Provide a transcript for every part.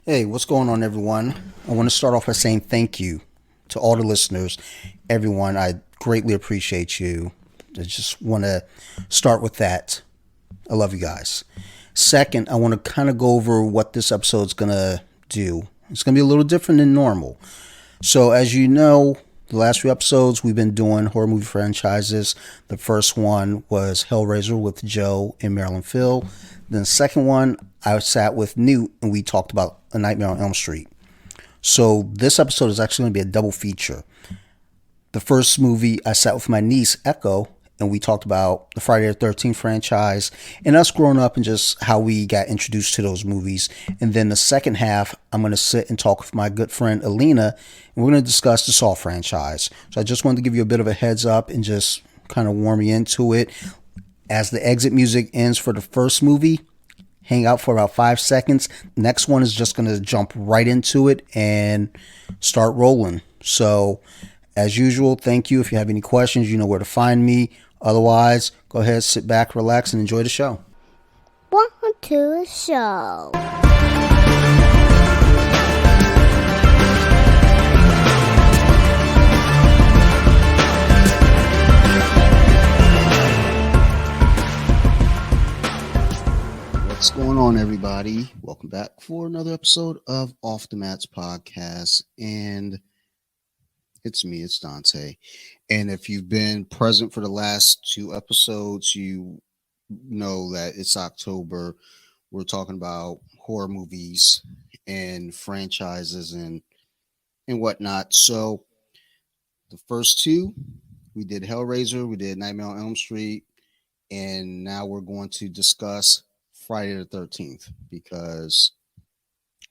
Hey, what's going on, everyone? I want to start off by saying thank you to all the listeners. Everyone, I greatly appreciate you. I just want to start with that. I love you guys. Second, I want to kind of go over what this episode's going to do. It's going to be a little different than normal. So, as you know, the last few episodes we've been doing horror movie franchises. The first one was Hellraiser with Joe and Marilyn Phil. Then the second one, I sat with Newt and we talked about A Nightmare on Elm Street. So this episode is actually going to be a double feature. The first movie, I sat with my niece, Echo, and we talked about the Friday the 13th franchise and us growing up and just how we got introduced to those movies. And then the second half, I'm going to sit and talk with my good friend, Aleana, and we're going to discuss the Saw franchise. So I just wanted to give you a bit of a heads up and just kind of warm you into it. As the exit music ends for the first movie, hang out for about 5 seconds. Next one is just going to jump right into it and start rolling. So, as usual, thank you. If you have any questions, you know where to find me. Otherwise, go ahead, sit back, relax, and enjoy the show. Welcome to the show. What's going on, everybody? Welcome back for another episode of Off the Mats podcast. And it's me, it's Dante. And if you've been present for the last two episodes, you know that it's October. We're talking about horror movies and franchises and whatnot. So the first two, we did Hellraiser, we did Nightmare on Elm Street, and now we're going to discuss Friday the 13th because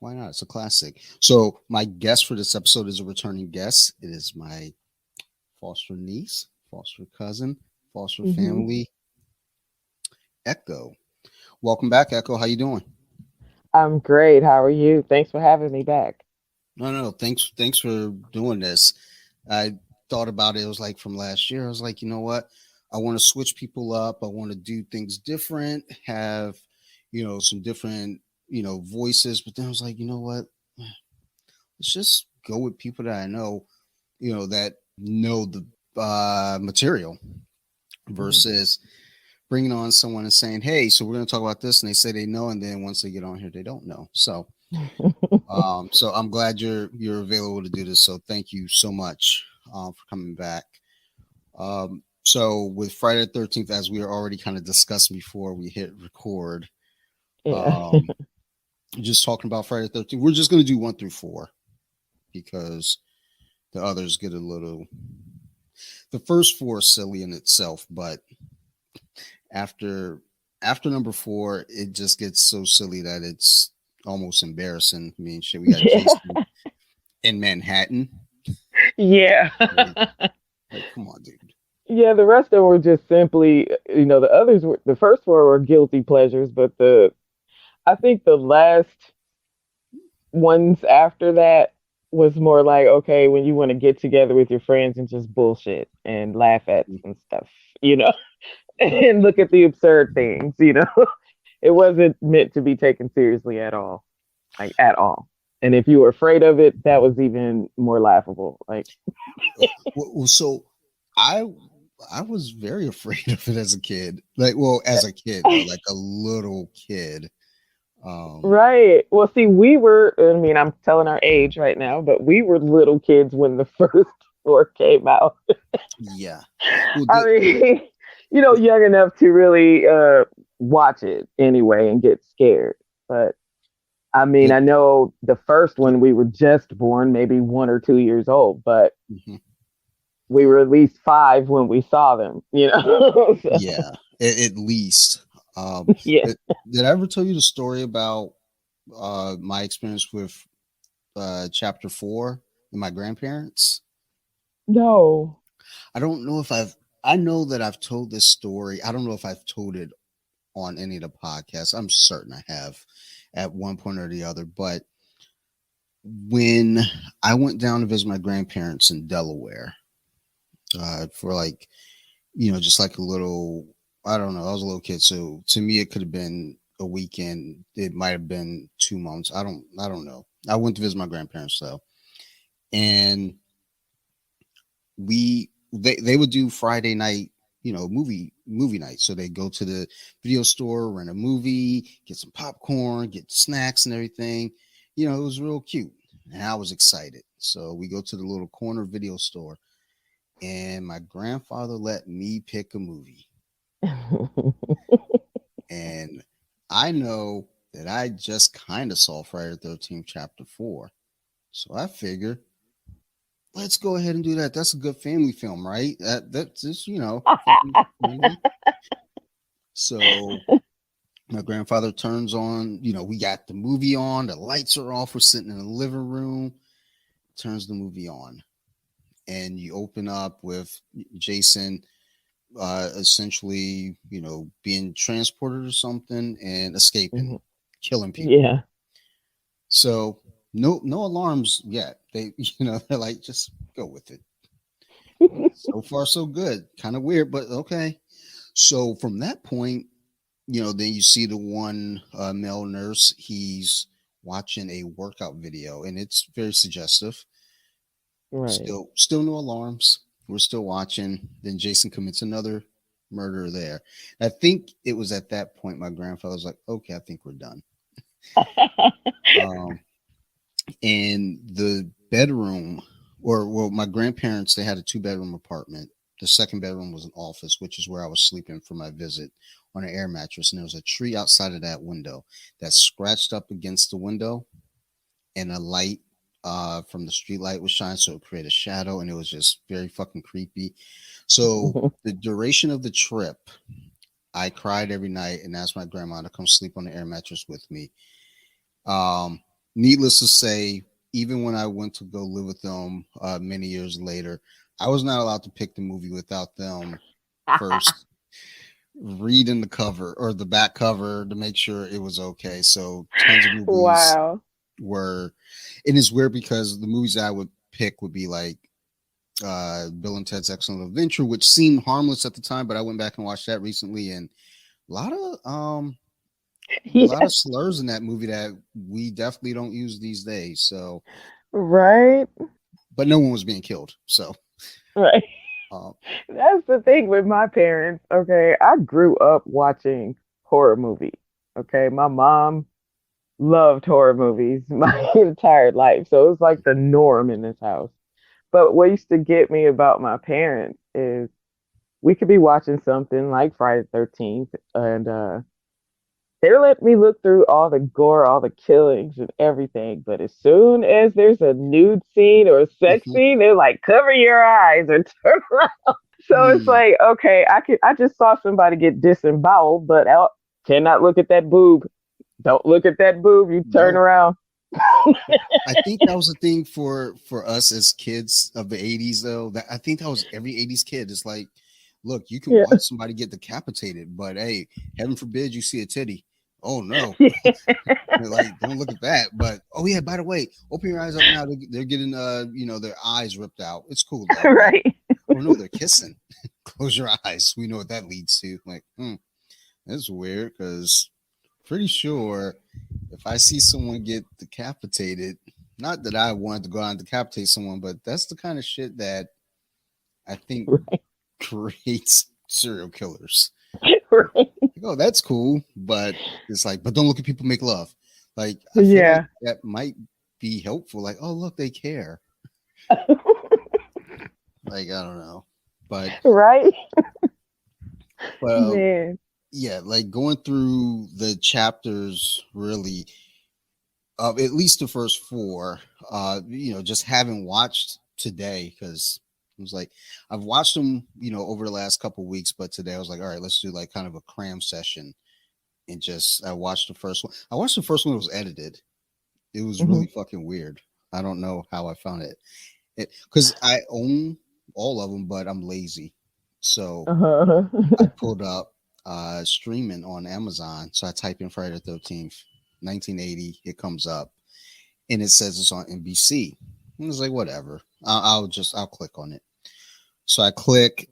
why not? It's a classic. So my guest for this episode is a returning guest. It is my foster niece, foster cousin, foster family, Echo. Welcome back, Echo. How you doing? I'm great. How are you? Thanks for having me back. No. Thanks for doing this. I thought about it. It was like from last year. I was like, you know what? I want to switch people up. I want to do things different. Have some different voices. But then I was like, you know what? Let's just go with people that I know. That know the material versus bringing on someone and saying, hey, so we're going to talk about this, and they say they know, and then once they get on here they don't know. So so I'm glad you're available to do this, so thank you so much for coming back. So with Friday the 13th, as we were already kind of discussing before we hit record, Yeah. just talking about Friday the 13th, we're just going to do 1 through 4 because the others get a little, the first 4 is silly in itself, but after number 4, it just gets so silly that it's almost embarrassing. I mean, shit, we got Yeah. Jason in Manhattan. Yeah. Like, come on, dude. Yeah, the rest of them were just simply, the others were the first four were guilty pleasures, but I think the last ones after that was more like, okay, when you want to get together with your friends and just bullshit and laugh at some stuff, you know, and look at the absurd things. It wasn't meant to be taken seriously at all, like at all. And if you were afraid of it, that was even more laughable. Like, So I I was very afraid of it as a kid. Like, well, as a kid, though, like a little kid. Um, right. Well, see, I mean, I'm telling our age right now, but we were little kids when the first four came out. yeah. Well, I mean, young enough to really watch it anyway and get scared. But I mean, it, I know the first one we were just born, maybe 1 or 2 years old, but mhm. we were at least 5 when we saw them. So, Yeah, at least. yeah. Did I ever tell you the story about my experience with chapter 4 and my grandparents? No. I don't know if I know that I've told this story. I don't know if I've told it on any of the podcasts. I'm certain I have at one point or the other. But when I went down to visit my grandparents in Delaware for just like a little, I don't know, I was a little kid. So to me, it could have been a weekend. It might have been 2 months. I don't know. I went to visit my grandparents though, and they would do Friday night, movie night. So they go to the video store, rent a movie, get some popcorn, get snacks and everything. It was real cute, and I was excited. So we go to the little corner video store, and my grandfather let me pick a movie, and I know that I just kind of saw Friday the 13th Chapter 4, so I figure let's go ahead and do that. That's a good family film, right? That's just, family friendly. So my grandfather turns on, we got the movie on, the lights are off, we're sitting in the living room, turns the movie on. And you open up with Jason essentially, being transported or something and escaping, killing people. Yeah. So no alarms yet. They, they're like, just go with it. So far, so good. Kind of weird, but okay. So from that point, then you see the one male nurse. He's watching a workout video, and it's very suggestive. Right. Still no alarms. We're still watching. Then Jason commits another murder there. I think it was at that point my grandfather was like, "Okay, I think we're done." And the bedroom, or well, my grandparents, they had a 2-bedroom apartment. The second bedroom was an office, which is where I was sleeping for my visit, on an air mattress. And there was a tree outside of that window that scratched up against the window, and a light from the street light was shining, so it created a shadow, and it was just very fucking creepy. So the duration of the trip, I cried every night and asked my grandma to come sleep on the air mattress with me. Needless to say, even when I went to go live with them many years later, I was not allowed to pick the movie without them first reading the cover or the back cover to make sure it was okay. So tons of movies Wow. were, and it's weird because the movies I would pick would be like Bill and Ted's Excellent Adventure, which seemed harmless at the time, but I went back and watched that recently, and a lot of a lot of slurs in that movie that we definitely don't use these days. So, Right. but no one was being killed. So, Right. uh, That's the thing with my parents. Okay. I grew up watching horror movies. Okay. My mom loved horror movies my entire life. So it was like the norm in this house. But what used to get me about my parents is we could be watching something like Friday the 13th, and they're letting me look through all the gore, all the killings and everything. But as soon as there's a nude scene or a sex mhm. scene, they're like, cover your eyes or turn around. So it's Hmm. like, okay, I just saw somebody get disemboweled, but I cannot look at that boob. Don't look at that boob. You turn No, around. I think that was the thing for us as kids of the 80s, though. That I think that was every 80s kid. It's like, look, you can Yeah. watch somebody get decapitated, but hey, heaven forbid you see a titty. Oh no. They're like, don't look at that. But oh yeah, by the way, open your eyes up now. They're getting their eyes ripped out. It's cool though. But Right. oh no, they're kissing. Close your eyes. We know what that leads to. Like, that's weird because pretty sure if I see someone get decapitated, not that I wanted to go out and decapitate someone, but that's the kind of shit that I think Right. creates serial killers. Right. Like, oh, that's cool, but it's like, but don't look at people make love. Like, I feel like Yeah. that might be helpful. Like, oh, look, they care. Like, I don't know, but Right. but Man. yeah, like going through the chapters really, at least the first four, just having watched today because it was like I've watched them, over the last couple weeks, but today I was like, all right, let's do like kind of a cram session and just I watched the first one. I watched the first one. It was edited. It was Hmm. really fucking weird. I don't know how I found it. Because I own all of them, but I'm lazy. So Uh-huh. I pulled up streaming on Amazon. So I type in Friday the 13th, 1980. It comes up and it says it's on NBC. And it's like, whatever. I'll click on it. So I click,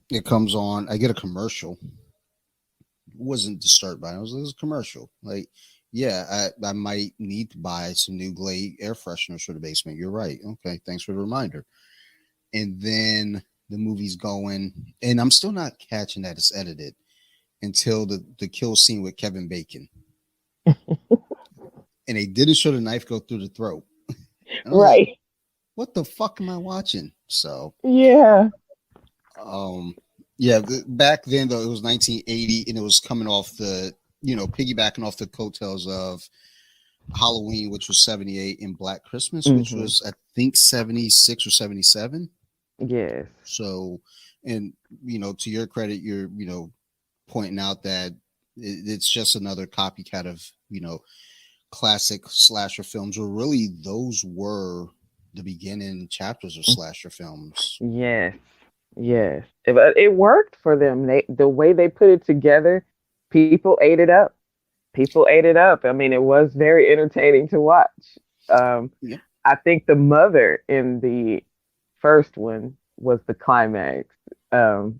it comes on. I get a commercial wasn't disturbed by it. It was a commercial. Like, yeah, I might need to buy some new Glade air fresheners for the basement. You're right. Okay, thanks for the reminder. And then the movie's going, and I'm still not catching that it's edited until the kill scene with Kevin Bacon. And they didn't show the knife go through the throat. And I was like, Right. what the fuck am I watching? So, Yeah. um, yeah, back then though it was 1980, and it was coming off the, piggybacking off the coattails of Halloween, which was 78, and Black Christmas, which Hmm. was I think 76 or 77. Yes. So, and to your credit, you're pointing out that it's just another copycat of classic slasher films, or really those were the beginning chapters of slasher films. Yes. Yes. But it worked for them. The way they put it together, people ate it up. People ate it up. I mean, it was very entertaining to watch. Um, Yeah. I think the mother in the first one was the climax um,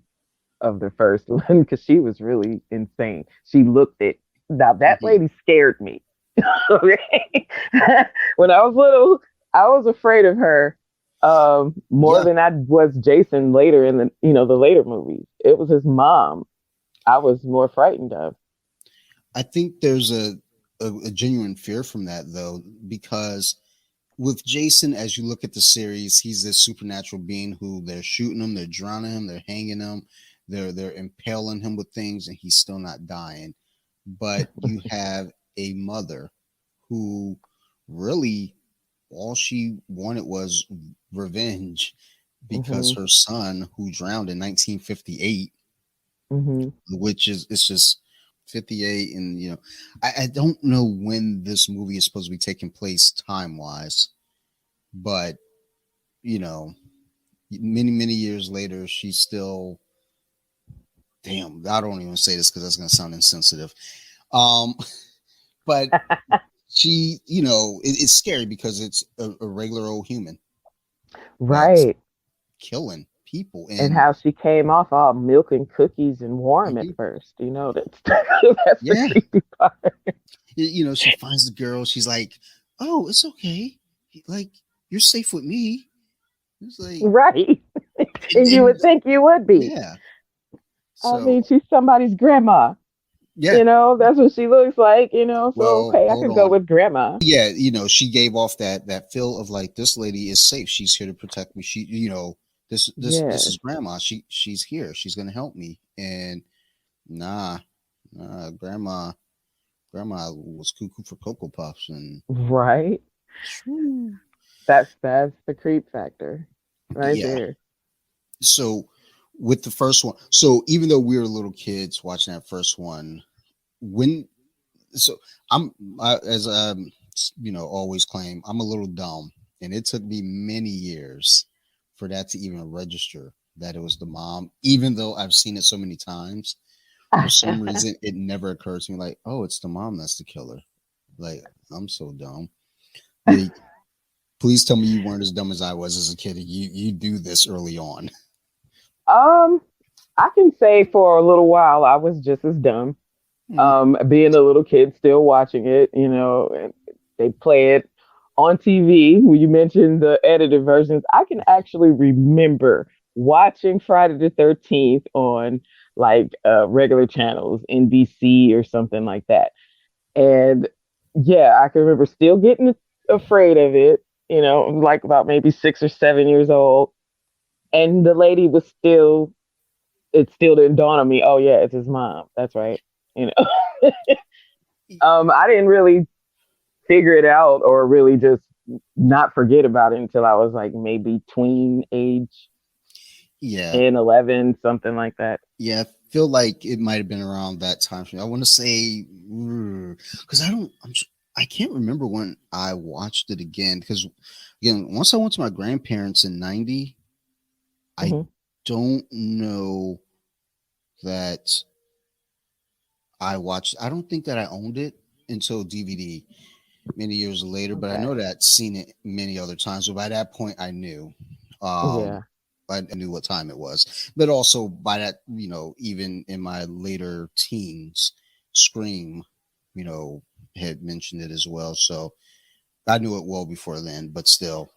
of the first one because she was really insane. She looked it. Now that Mhm. lady scared me. Okay? When I was little, I was afraid of her more Yeah, than I was Jason later in the later movies. It was his mom I was more frightened of. I think there's a genuine fear from that though, because with Jason, as you look at the series, he's this supernatural being who they're shooting him, they're drowning him, they're hanging him, they're impaling him with things, and he's still not dying. But you have a mother who really all she wanted was revenge because Hmm. her son, who drowned in 1958, Hmm. which is it's just 58, and I don't know when this movie is supposed to be taking place time wise, but you know, many years later, she's still. Damn, I don't even say this because that's gonna sound insensitive. Um, but she, it's scary because it's a regular old human that's Right. killing people, And and how she came off all milk and cookies and warm at mhm, first. That's the yeah, creepy part. she finds the girl. She's like, "Oh, it's okay. Like you're safe with me." It's like, Right. and, And you and would think you would be. yeah. I So mean, she's somebody's grandma. yeah. That's what she looks like, so Well, okay, I hold could go on. with grandma. Yeah, she gave off that feel of like this lady is safe. She's here to protect me. She, this Yes. is grandma. She's here. She's gonna help me. And nah, grandma was cuckoo for cocoa puffs, and Right. shoo. That's the creep factor right Yeah. there. So with the first one, so even though we were little kids watching that first one, when so as always claim, I'm a little dumb, and it took me many years for that to even register that it was the mom, even though I've seen it so many times. For some reason it never occurred to me like, oh, it's the mom that's the killer. Like, I'm so dumb. Like, please tell me you weren't as dumb as I was as a kid. You do this early on. um, I can say for a little while I was just as dumb. Mm, Being a little kid, still watching it, and they play it on TV. When you mentioned the edited versions, I can actually remember watching Friday the 13th on like regular channels, NBC or something like that. And yeah, I can remember still getting afraid of it, like about maybe 6 or 7 years old. And the lady was still, it still didn't dawn on me. Oh, yeah, it's his mom. That's right. You know, I didn't really figure it out or really just not forget about it until I was like maybe tween age, yeah, 10, 11, something like that. yeah. I feel like it might have been around that time for me. I want to say because I can't remember when I watched it again. Because again, once I went to my grandparents in '90, I Hmm. don't know that I watched. I don't think that I owned it until DVD many years later. But I know Okay. that I'd seen it many other times. So by that point, I knew. Um, Yeah. I knew what time it was. But also by that, even in my later teens, Scream, you know, had mentioned it as well. So I knew it well before then. But still,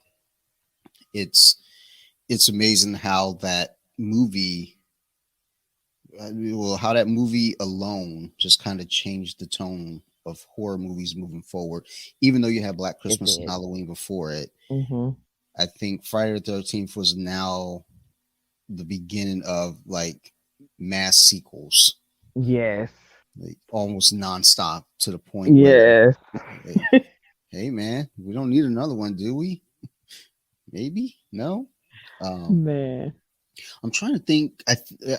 it's it's amazing how that movie, how that movie alone just kind of changed the tone of horror movies moving forward. Even though you had Black It Christmas and did. Halloween before it, Hmm. I think Friday the 13th was now the beginning of like mass sequels, Yes. like almost nonstop to the point where, Yes. like, hey man, we don't need another one, do we? Maybe no. Um, Man. I'm trying to think.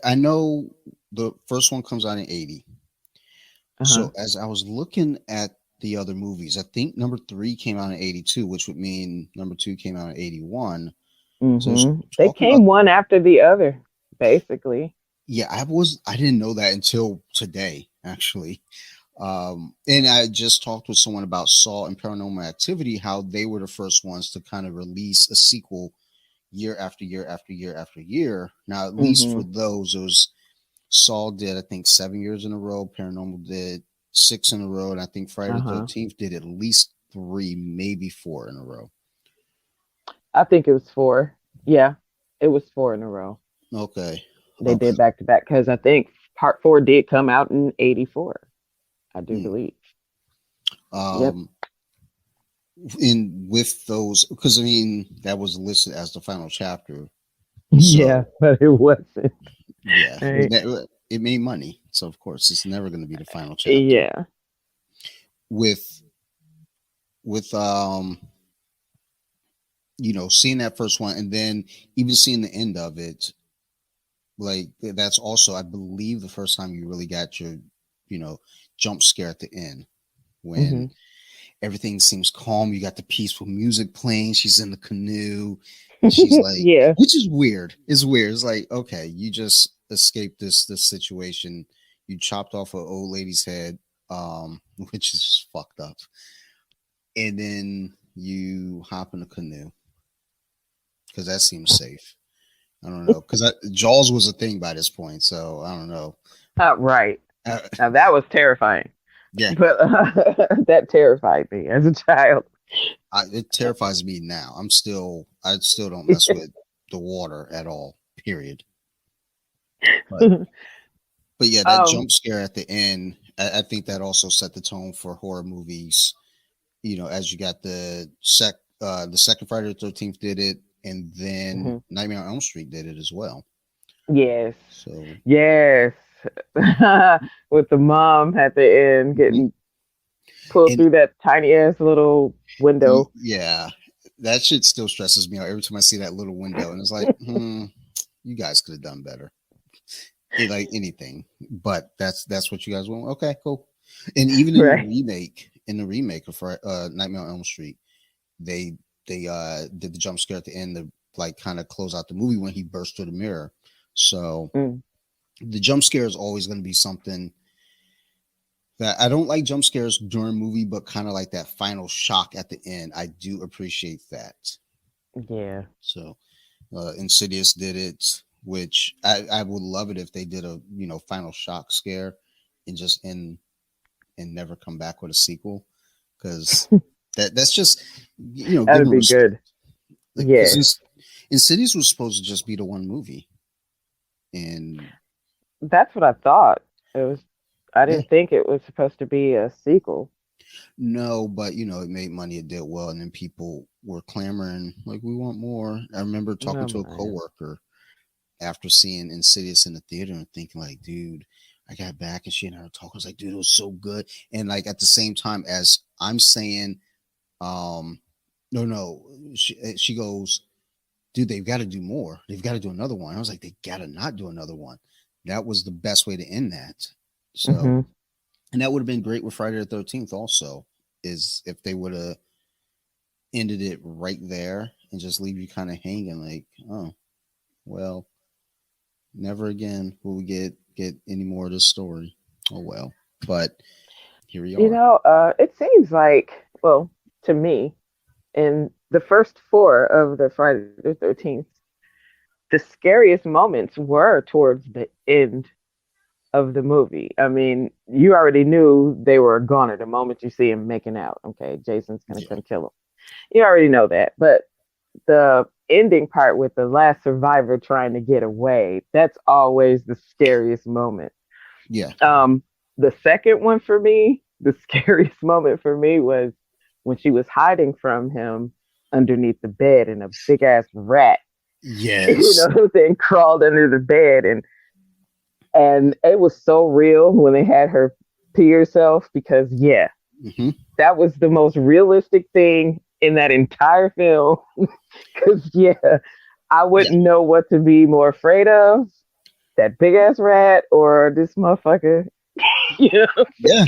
I know the first one comes out in '80. Uh-huh. So as I was looking at the other movies, I think number three came out in '82, which would mean number two came out in '81. So it's They talking about, came one after the other, basically. yeah, I didn't know that until today, actually. And I just talked with someone about Saw and Paranormal Activity, how they were the first ones to kind of release a sequel year after year after year after year. Now, at least for Hmm. those, it was Saw did, I think, 7 years in a row. Paranormal did six in a row. And I think Friday the Uh-huh. 13th did at least three, maybe four in a row. I think it was four. Yeah, it was four in a row. Okay. They Okay. did back to back because I think part four did come out in 84. I do Hmm. believe. Yep. Um, in with those, because I mean, that was listed as the final chapter. Yeah, So, but it wasn't. yeah, Right. it made money. So, of course, it's never going to be the final chapter. Yeah. With with seeing that first one and then even seeing the end of it, like that's also, I believe, the first time you really got your, you know, jump scare at the end when Hmm. everything seems calm. You got the peaceful music playing. She's in the canoe and she's like, Yeah. which is weird. It's weird. It's like, okay, you just escaped this situation. You chopped off an old lady's head, which is just fucked up. And then you hop in a canoe because that seems safe. I don't know because Jaws was a thing by this point, so I don't know. Right. Uh, Now that was terrifying, yeah, but that terrified me as a child. it terrifies me now. I still don't mess with the water at all. Period. But but yeah, that um. jump scare at the end, I think that also set the tone for horror movies. As you got the second Friday the 13th did it, and then Mhm. Nightmare on Elm Street did it as well. Yes. So Yes. With the mom at the end mhm. getting pulled And through that tiny ass little window. yeah, that shit still stresses me out every time I see that little window, and it's like, you guys could have done better. Like anything, but that's what you guys want. Okay, cool. And even Right. in the remake of Nightmare on Elm Street, they did the jump scare at the end to like kind of close out the movie when he burst through the mirror. So Mm. the jump scare is always going to be something that I don't like jump scares during a movie, but kind of like that final shock at the end. I do appreciate that. Yeah. So Insidious did it, which I would love it if they did a final shock scare and just end and never come back with a sequel because that's just That'd giving be respect. good. Like because Yes. Insidious was supposed to just be the one movie, and That's what I thought. It was I yeah, didn't think it was supposed to be a sequel. no, but it made money, it did well, and then people were clamoring like we want more. I remember talking Oh to a man. coworker after seeing Insidious in the theater and thinking like, dude, I got back and she and I were talking. I was like, dude, it was so good. And like at the same time as I'm saying, um, no, she goes, dude, they've got to do more. They've got to do another one. I was like, they got to not do another one. That was the best way to end that. So, Hmm. and that would have been great with Friday the 13th also, is if they would have ended it right there and just leave you kind of hanging like, oh, well, never again will we get any more of this story. Oh well. But here we are. It seems like, well, to me, in the first four of the Friday the 13th, the scariest moments were towards the end of the movie. I mean, you already knew they were a goner the moment you see him making out. Okay, Jason's gonna Yeah. come kill him. You already know that. But the ending part with the last survivor trying to get away, that's always the scariest moment. Yeah. Um, the second one for me, the scariest moment for me was when she was hiding from him underneath the bed and a big ass rat, you Yes. know, then crawled under the bed and it was so real when they had her pee herself because yeah, Hmm. that was the most realistic thing in that entire film. Cause yeah, I Yeah. wouldn't know what to be more afraid of. That big ass rat or this motherfucker, you know, Yeah.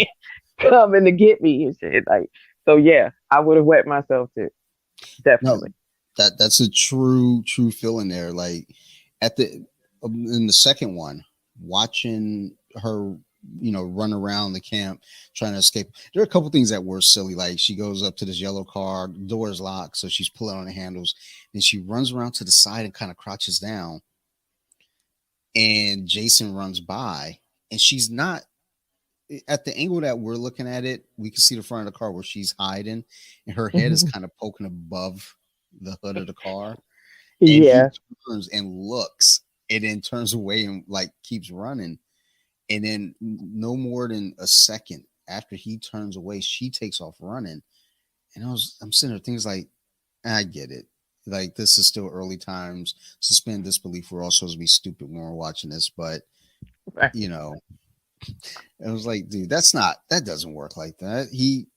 coming to get me and shit. Like, so yeah, I would have wet myself too. No, Definitely. that's a true feeling there. Like at the in the second one, watching her, run around the camp trying to escape. There are a couple things that were silly. Like she goes up to this yellow car, the door is locked, so she's pulling on the handles, and she runs around to the side and kind of crouches down, and Jason runs by, and she's not at the angle that we're looking at it. We can see the front of the car where she's hiding, and her head is kind of poking above the hood of the car, and he Yeah. turns and looks and then turns away and like keeps running, and then no more than a second after he turns away she takes off running, and I'm sitting there things like, I get it, like this is still early times, suspend disbelief, we're all supposed to be stupid when we're watching this, but Right. you know it was like, dude, that doesn't work like that. He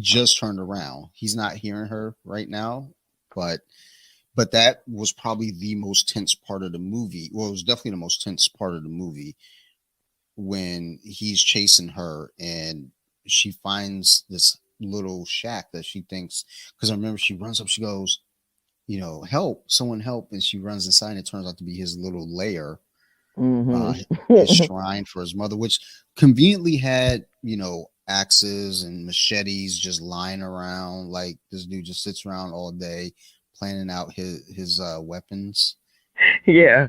just turned around, he's not hearing her right now, but that was probably the most tense part of the movie. Well, it was definitely the most tense part of the movie when he's chasing her and she finds this little shack that she thinks, because I remember she runs up, she goes, help, someone help, and she runs inside and it turns out to be his little lair, Hmm. his shrine for his mother, which conveniently had, axes and machetes just lying around. Like this dude just sits around all day planning out his weapons. Yeah.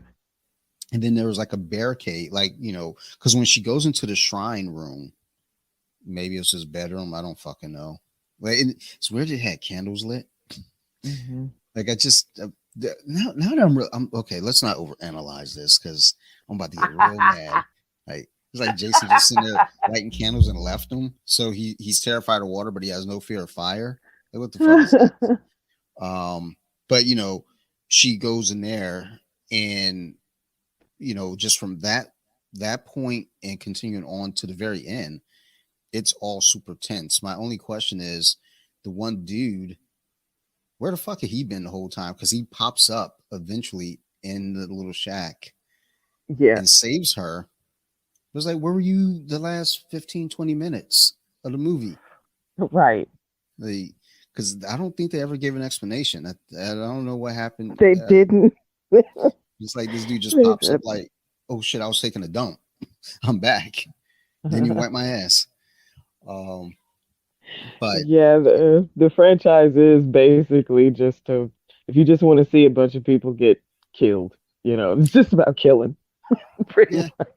And then there was like a barricade, like, because when she goes into the shrine room, maybe it's his bedroom, I don't fucking know. Like, it's weird it had candles lit. Hmm. Like I just now that I'm okay, let's not overanalyze this because I'm about to get real mad. Like it's like Jason just sitting there lighting candles and left him, so he's terrified of water, but he has no fear of fire. Like what the fuck is this? But she goes in there, and just from that point and continuing on to the very end, it's all super tense. My only question is, the one dude, where the fuck had he been the whole time? Because he pops up eventually in the little shack Yeah. and saves her. It was like, where were you the last 15, 20 minutes of the movie? Right. Because I don't think they ever gave an explanation. I don't know what happened. They didn't. It's like this dude just They pops up didn't. like, oh shit, I was taking a dump. I'm back. Then you wipe my ass. Um, but Yeah, the franchise is basically just to if you just want to see a bunch of people get killed, it's just about killing, pretty yeah, much.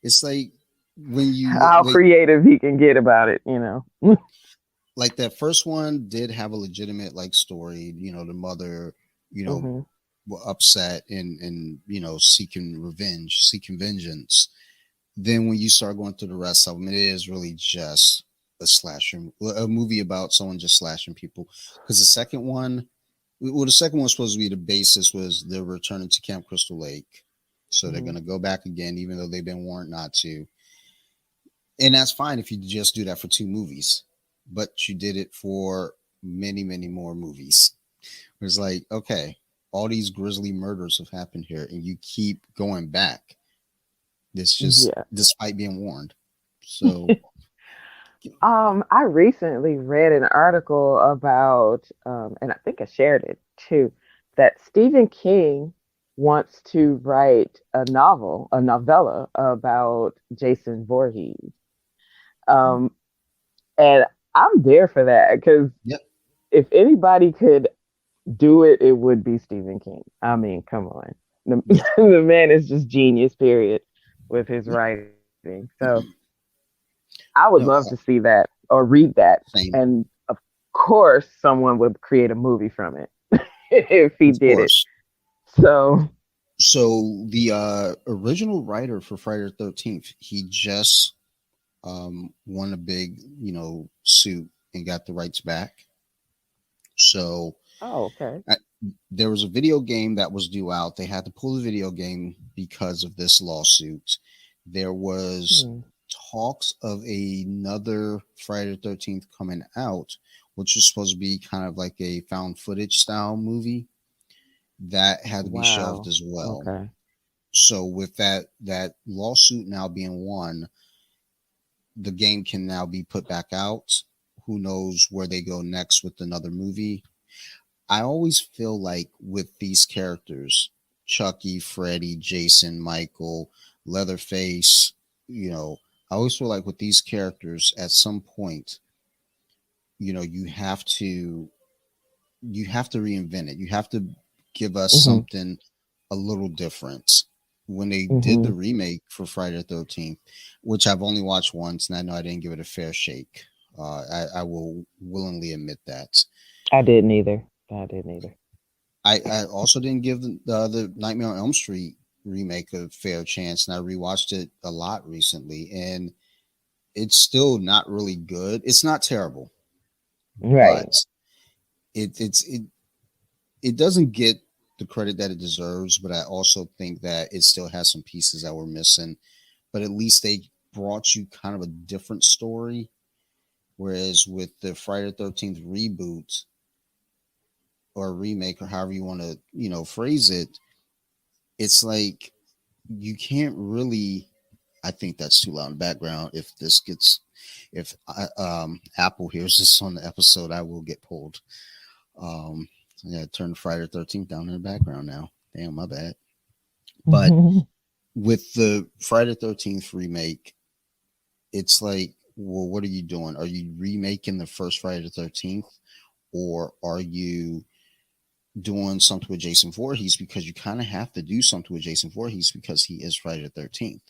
it's like when you look How like creative he can get about it. that first one did have a legitimate like story. The mother, you know, Hmm. upset and seeking revenge, seeking vengeance. Then when you start going through the rest of them, it is really just a slasher, a movie about someone just slashing people. Because the second one was supposed to be, the basis was they're returning to Camp Crystal Lake, so they're Hmm. going to go back again, even though they've been warned not to. And that's fine if you just do that for two movies, but you did it for many, many more movies. It's like, okay, all these grisly murders have happened here, and you keep going back. This just Yeah. despite being warned. So I recently read an article about, and I think I shared it too, that Stephen King wants to write a novella about Jason Voorhees. Um, and I'm there for that because yep. if anybody could do it, it would be Stephen King. I mean, come on. The, Yeah, the man is just genius, period, with his yeah. writing. So I would No, love to see that or read that. same, And of course, someone would create a movie from it if he of did it. course. So, So the original writer for Friday the 13th, he just won a big, suit and got the rights back. So oh, okay. I, there was a video game that was due out. They had to pull the video game because of this lawsuit. There was Hmm. talks of another Friday the 13th coming out, which was supposed to be kind of like a found footage style movie that had to be shelved Wow. as well. Okay. So with that lawsuit now being won, the game can now be put back out. Who knows where they go next with another movie? I always feel like with these characters, Chucky, Freddy, Jason, Michael, Leatherface, I always feel like with these characters at some point, you have to reinvent it. You have to give us Hmm. something a little different. When they did the Hmm. remake for Friday the 13th, which I've only watched once, and I know I didn't give it a fair shake. I will willingly admit that. I didn't either. I didn't either. I also didn't give the other Nightmare on Elm Street remake a fair chance, and I rewatched it a lot recently, and it's still not really good. It's not terrible, but Right. it doesn't get the credit that it deserves. But I also think that it still has some pieces that were missing. But at least they brought you kind of a different story. Whereas with the Friday the 13th reboot or remake or however you want to, phrase it, it's like you can't really. I think that's too loud in the background. If Apple hears this on the episode, I will get pulled. I gotta turn Friday the 13th down in the background now. Damn, my bad. But with the Friday the 13th remake, it's like, well, what are you doing? Are you remaking the first Friday the 13th, or are you doing something with Jason Voorhees? Because you kind of have to do something with Jason Voorhees because he is Friday the 13th.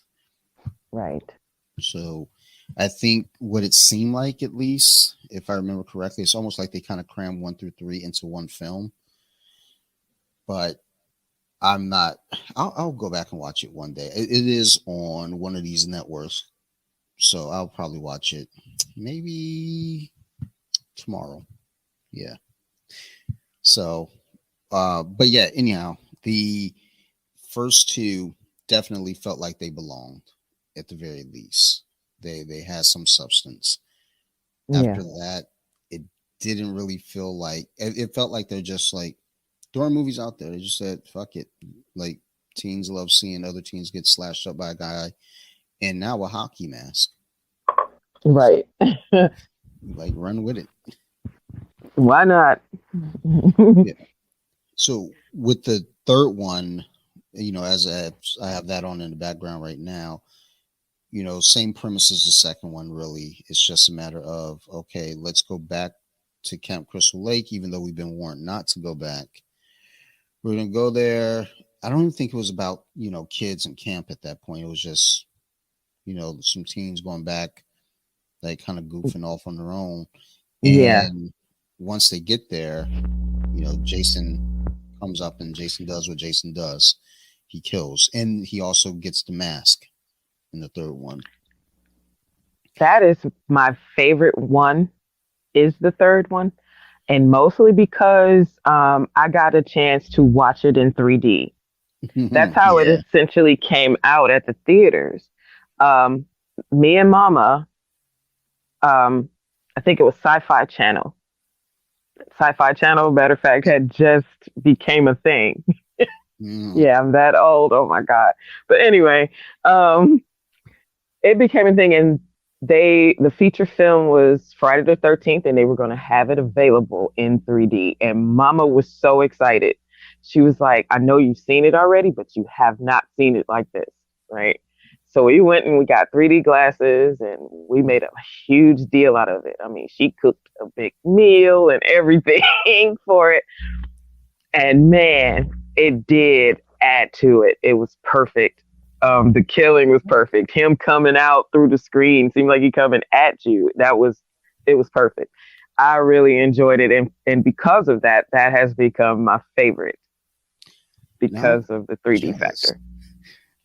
Right. So I think what it seemed like, at least, if I remember correctly, it's almost like they kind of crammed 1 through 3 into one film. But I'm not. I'll go back and watch it one day. It is on one of these networks, so I'll probably watch it maybe tomorrow. Yeah. So, but yeah. Anyhow, the first two definitely felt like they belonged. At the very least, they had some substance. Yeah. After that, it didn't really feel like it felt like they're just like throwing movies out there. They just said, fuck it. Like teens love seeing other teens get slashed up by a guy and now a hockey mask. Right. Like run with it. Why not? Yeah. So with the third one, as I have that on in the background right now, same premise as the second one, really. It's just a matter of, okay, let's go back to Camp Crystal Lake, even though we've been warned not to go back. We're going to go there. I don't even think it was about, kids in camp at that point. It was just, some teens going back, like kind of goofing off on their own. Yeah. And once they get there, Jason comes up and Jason does what Jason does. He kills. And he also gets the mask in the third one. That is my favorite one, is the third one. And mostly because I got a chance to watch it in 3D. That's how it Yeah. essentially came out at the theaters. Um, Me and Mama, um, I think it was Sci-Fi Channel. Sci-Fi Channel, matter of fact, had just became a thing. Mm. Yeah, I'm that old. Oh my God. But anyway, um, it became a thing, and the feature film was Friday the 13th, and they were going to have it available in 3D. And Mama was so excited. She was like, I know you've seen it already, but you have not seen it like this, right? So we went and we got 3D glasses and we made a huge deal out of it. I mean, she cooked a big meal and everything for it. And man, it did add to it. It was perfect. The killing was perfect. Him coming out through the screen seemed like he coming at you. It was perfect. I really enjoyed it, and because of that, that has become my favorite Now, because of the 3D jealous. factor.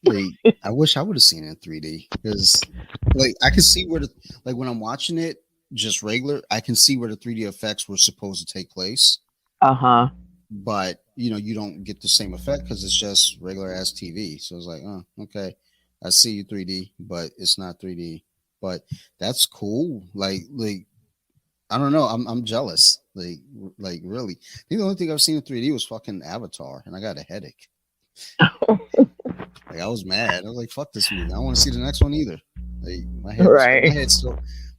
Like, I wish I would have seen it in 3D because, like, I can see where the like when I'm watching it just regular, I can see where the 3D effects were supposed to take place, Uh huh. but you don't get the same effect because it's just regular ass TV. So it's like, oh, okay, I see you 3D, but it's not 3D. But that's cool. Like I don't know. I'm jealous. Like really. I think the only thing I've seen in 3D was fucking Avatar, and I got a headache. Like I was mad. I was like, "Fuck this movie. I don't want to see the next one either." Like Right.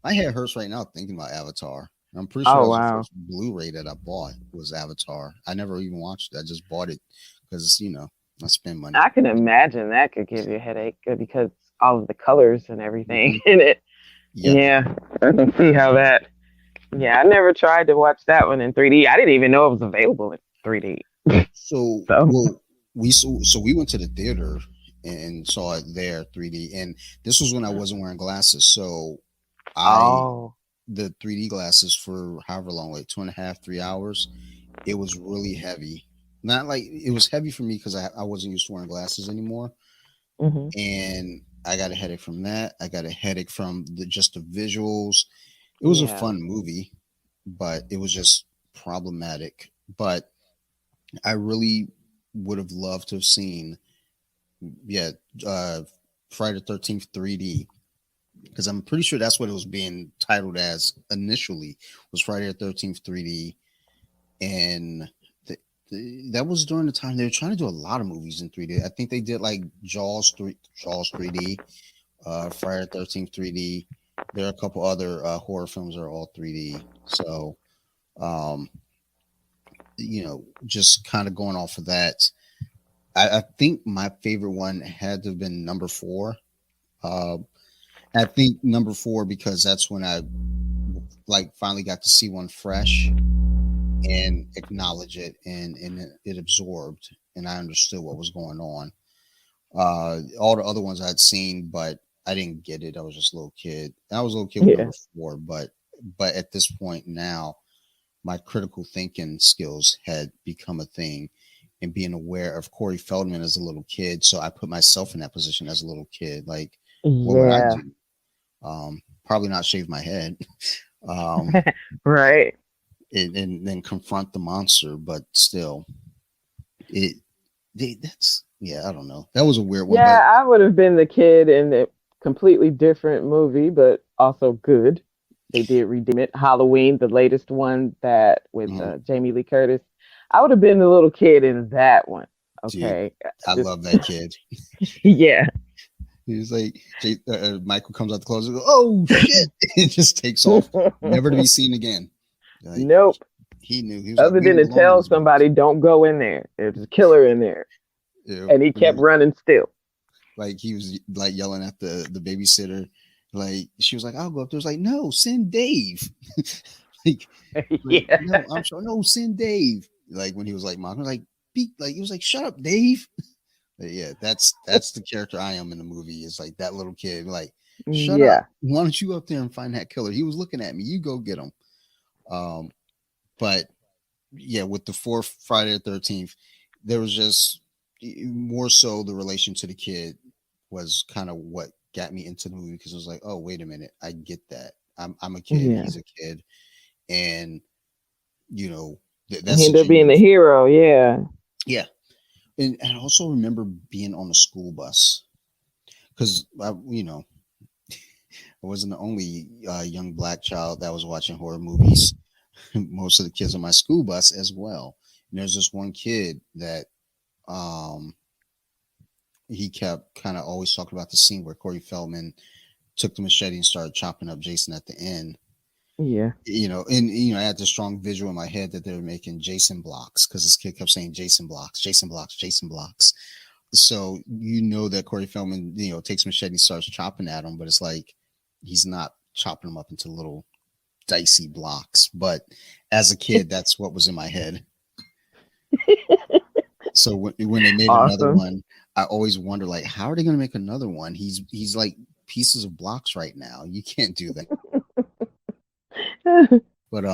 my head hurts right now thinking about Avatar. And I'm pretty sure that Oh was the wow. first Blu-ray that I bought was Avatar. I never even watched it. I just bought it because I spend money. I can imagine that could give you a headache because all of the colors and everything Hmm. in it. Yep. Yeah, I can see how that. Yeah, I never tried to watch that one in 3D. I didn't even know it was available in 3D. So So, so we went to the theater and saw it there 3D, and this was when I wasn't wearing glasses. So I oh, the 3D glasses for however long, like 2.5, 3 hours. It was really heavy. Not like it was heavy for me because I wasn't used to wearing glasses anymore, hmm, and I got a headache from that. I got a headache from just the visuals. It was a yeah, fun movie, but it was just problematic. But I really would have loved to have seen, yeah, uh, Friday the 13th 3D because I'm pretty sure that's what it was being titled as initially was Friday the 13th 3D, and that was during the time they were trying to do a lot of movies in 3D. I think they did like Jaws 3D, Friday the 13th 3D. There are a couple other horror films that are all 3D. So, um, just kind of going off of that, I think my favorite one had to have been number four. Uh, I think number four because that's when I like finally got to see one fresh and acknowledge it, and it absorbed, and I understood what was going on. All the other ones I'd seen, but I didn't get it. I was just a little kid. And I was a little kid with yeah, number four, but at this point now, my critical thinking skills had become a thing, and being aware of Corey Feldman as a little kid. So I put myself in that position as a little kid. Like, what would I yeah, do? Probably not shave my head. Um, right. and then confront the monster, but still, it that's yeah, I don't know. That was a weird one, but Yeah, I would have been the kid in a completely different movie, but also good. They did redeem it. Halloween, the latest one that with mhm, Jamie Lee Curtis. I would have been the little kid in that one. dude, Okay, I just love that kid. yeah. He was like, Michael comes out the closet, and goes, "Oh shit!" and just takes off, never to be seen again. Like Nope. he knew, he was like, Other "Leave than me to alone in tell this bitch." somebody, don't go in there. There's a killer in there. Yeah, And he kept running still. like he was like yelling at the babysitter. Like she was like, "I'll go up there." It was like, "No, send Dave." like like Yeah. no, I'm sure no, send Dave. Like when he was like, "Mom," I was like, "Be like," he was like, "Shut up, Dave." But yeah, that's the character I am in the movie. Is like that little kid, like, "Shut up! Yeah. Why don't you go up there and find that killer?" He was looking at me. You go get him. Um, but yeah, with the fourth Friday the 13th, there was just more so the relation to the kid was kind of what got me into the movie because it was like, oh, wait a minute, I get that. I'm a kid, Yeah. he's a kid, and you know He that's a ended up being genuine the hero. Yeah. yeah. And I also remember being on a school bus because I wasn't the only young black child that was watching horror movies. Most of the kids on my school bus as well. And there's this one kid that um, he kept kind of always talking about the scene where Corey Feldman took the machete and started chopping up Jason at the end. Yeah. And I had this strong visual in my head that they were making Jason blocks because this kid kept saying Jason blocks, Jason blocks, Jason blocks. So that Corey Feldman, takes machete and starts chopping at him, but it's like he's not chopping them up into little dicey blocks. But as a kid, that's what was in my head. So when they made another Awesome. one, I always wonder like, how are they going to make another one? He's like pieces of blocks right now. You can't do that. But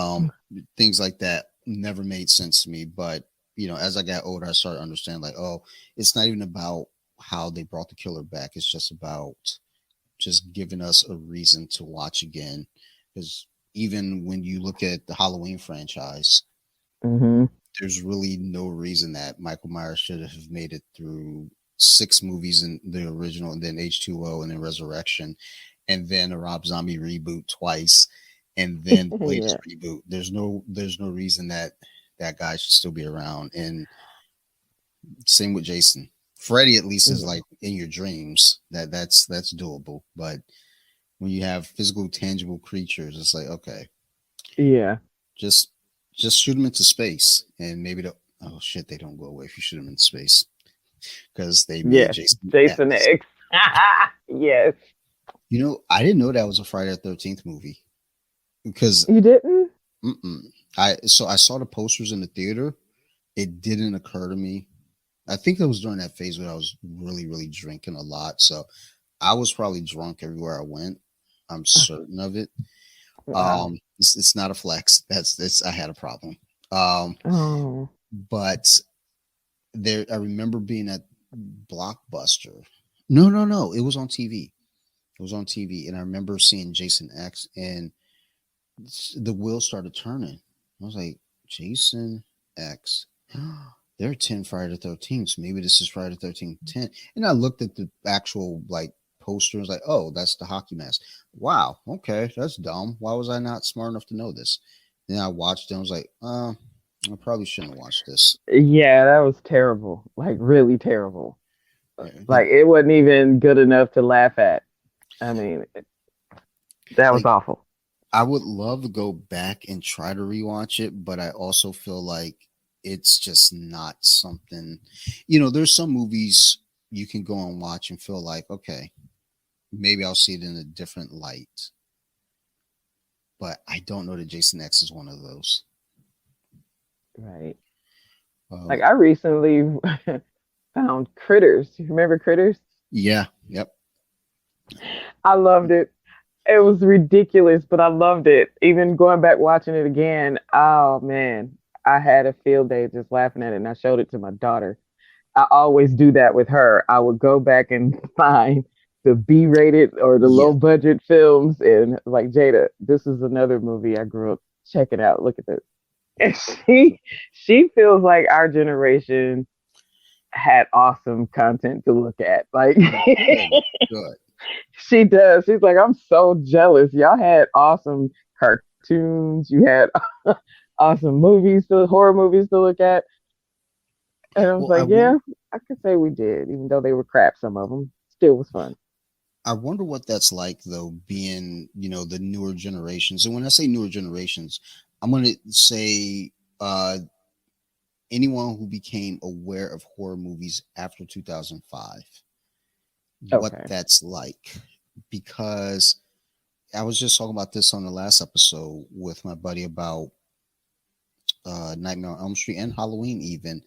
things like that never made sense to me. But as I got older, I started to understand like, oh, it's not even about how they brought the killer back. It's just about just giving us a reason to watch again. Because even when you look at the Halloween franchise, hmm there's really no reason that Michael Myers should have made it through 6 movies in the original, and then H2O, and then Resurrection, and then a Rob Zombie reboot twice, and then the latest Yeah. reboot. There's no reason that that guy should still be around. And same with Jason. Freddy at least is Yeah. like in your dreams. That's doable. But when you have physical, tangible creatures, it's like, okay, Yeah. just just shoot them into space, and maybe the oh shit, they don't go away if you shoot them into space because they made Yes. Jason Jason X. X. Yes. I didn't know that was a Friday the 13th movie because You didn't? mm-mm. I saw the posters in the theater. It didn't occur to me. I think that was during that phase when I was really, really drinking a lot. So I was probably drunk everywhere I went. I'm certain of it. Wow. It's not a flex. That's I had a problem. Um, Oh. but there, I remember being at Blockbuster. No, no, no. It was on TV. It was on TV, and I remember seeing Jason X, and the wheel started turning. I was like, Jason X. There are 10 Friday the 13th. So maybe this is Friday the 13th 10. And I looked at the actual like poster and was like, oh, that's the hockey mask. Wow. Okay. That's dumb. Why was I not smart enough to know this? Then I watched it and was like, I probably shouldn't have watched this. Yeah, that was terrible. Like really terrible. Yeah, Like it wasn't even good enough to laugh at. I mean, that was like awful. I would love to go back and try to rewatch it, but I also feel like it's just not something, there's some movies you can go and watch and feel like, okay, maybe I'll see it in a different light. But I don't know that Jason X is one of those. Right. Um, Like I recently found Critters. You remember Critters? yeah, yep. I loved it. It was ridiculous, but I loved it. Even going back watching it again, oh man, I had a field day just laughing at it, and I showed it to my daughter. I always do that with her. I would go back and find the B-rated or the Yeah. low budget films, and like Jada, this is another movie I grew up checking out. Look at this, and she feels like our generation had awesome content to look at. Like Good. Good. she does. She's like, I'm so jealous. Y'all had awesome cartoons. You had awesome horror movies to look at. And I was Well, I like, wonder, yeah, I could say we did, even though they were crap, some of them. Still was fun. I wonder what that's like though, being, the newer generations. And when I say newer generations, I'm going to say anyone who became aware of horror movies after 2005, what Okay. that's like. Because I was just talking about this on the last episode with my buddy about Nightmare on Elm Street and Halloween, even.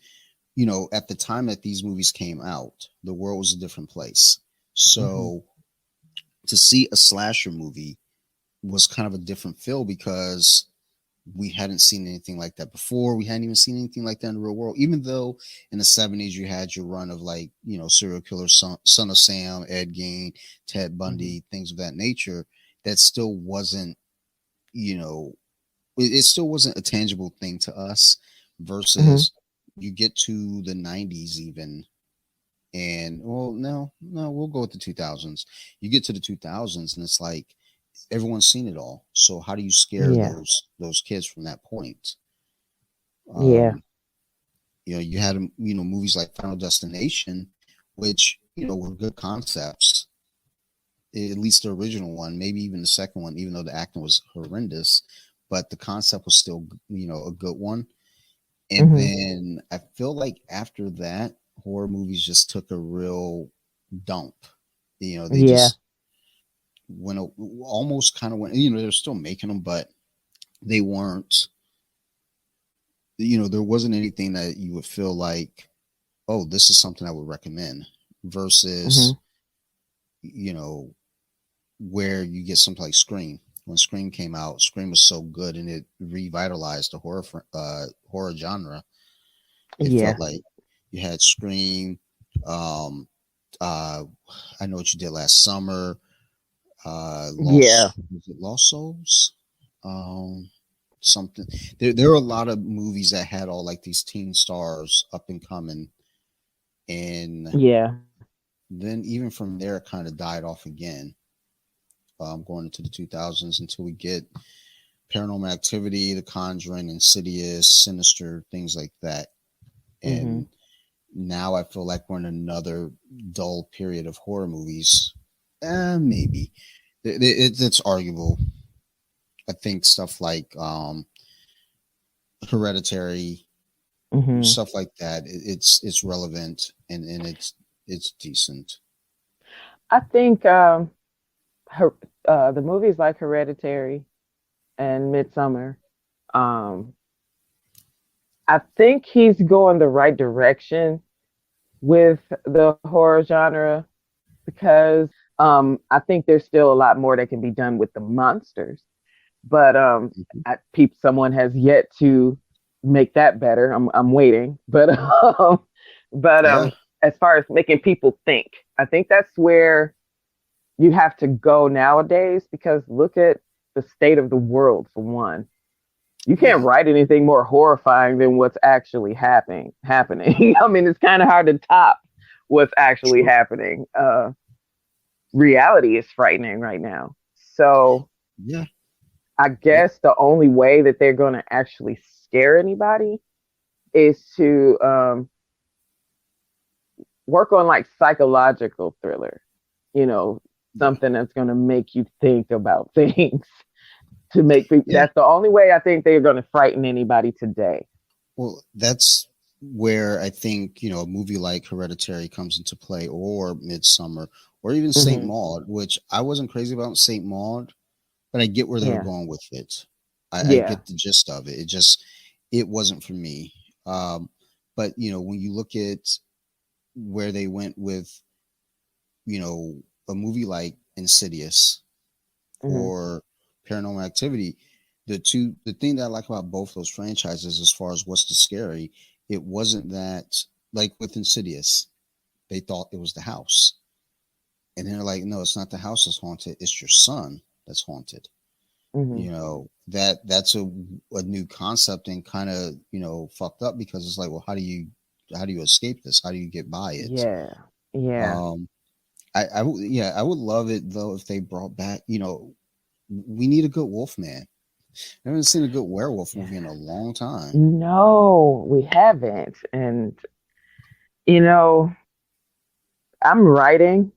At the time that these movies came out, the world was a different place. hmm So to see a slasher movie was kind of a different feel because we hadn't seen anything like that before. We hadn't even seen anything like that in the real world. Even though in the 70s you had your run of like, serial killer, Son of Sam, Ed Gein, Ted hmm Bundy, things of that nature, that still wasn't, you know, it still wasn't a tangible thing to us hmm versus you get to the 90s even. And well, no, we'll go with the 2000s. You get to the 2000s and it's like everyone's seen it all. So how do you scare Yeah. those kids from that point? Yeah. Um, you had movies like Final Destination, which were good concepts. At least the original one, maybe even the second one, even though the acting was horrendous, but the concept was still a good one. And hmm then I feel like after that, horror movies just took a real dump. They Yeah. just went almost kind of went. They're still making them, but they weren't. there wasn't anything that you would feel like, oh, this is something I would recommend versus, where you get something like Scream. When Scream came out, Scream was so good and it revitalized the horror genre. It Yeah. felt like you had Scream. I Know What You Did Last Summer. Yeah. Was it Lost Souls? Something. There are a lot of movies that had all like these teen stars up and coming, and Yeah. then even from there, it kind of died off again. Going into the 2000s until we get Paranormal Activity, The Conjuring, Insidious, Sinister, things like that. And now I feel like we're in another dull period of horror movies. Maybe it's arguable. I think stuff like Hereditary, stuff like that. It's relevant and it's decent. I think the movies like Hereditary and Midsummer, I think he's going the right direction with the horror genre because I think there's still a lot more that can be done with the monsters. But someone has yet to make that better. I'm waiting, but Yeah. as far as making people think, I think that's where you have to go nowadays because look at the state of the world for one. You can't write anything more horrifying than what's actually happening. I mean, it's kind of hard to top what's actually happening. Reality is frightening right now. So yeah, I guess the only way that they're going to actually scare anybody is to work on like psychological thriller, something that's going to make you think about things to make people. Yeah. That's the only way I think they're going to frighten anybody today. Well, that's where I think, a movie like Hereditary comes into play, or Midsummer, or even Saint Maud, which I wasn't crazy about Saint Maud, but I get where they were going with it. I get the gist of it. It wasn't for me. But when you look at where they went with, a movie like Insidious or Paranormal Activity, the thing that I like about both those franchises, as far as what's the scary, it wasn't that, like with Insidious, they thought it was the house, and they're like, no, it's not the house that's haunted, it's your son that's haunted. That's a new concept and kind of fucked up, because it's like, well, how do you escape this? How do you get by it? Yeah. I would love it though if they brought back, we need a good Wolfman. I haven't seen a good werewolf movie in a long time. No, we haven't. And I'm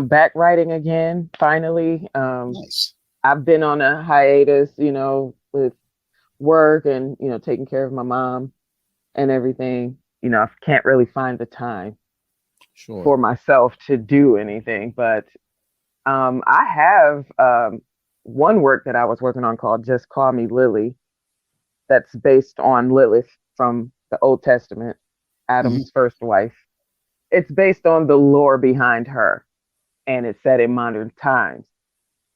back writing again finally. Nice. I've been on a hiatus, with work and taking care of my mom and everything. I can't really find the time for myself to do anything. But I have one work that I was working on called Just Call Me Lily, that's based on Lilith from the Old Testament, Adam's first wife. It's based on the lore behind her, and it's set in modern times.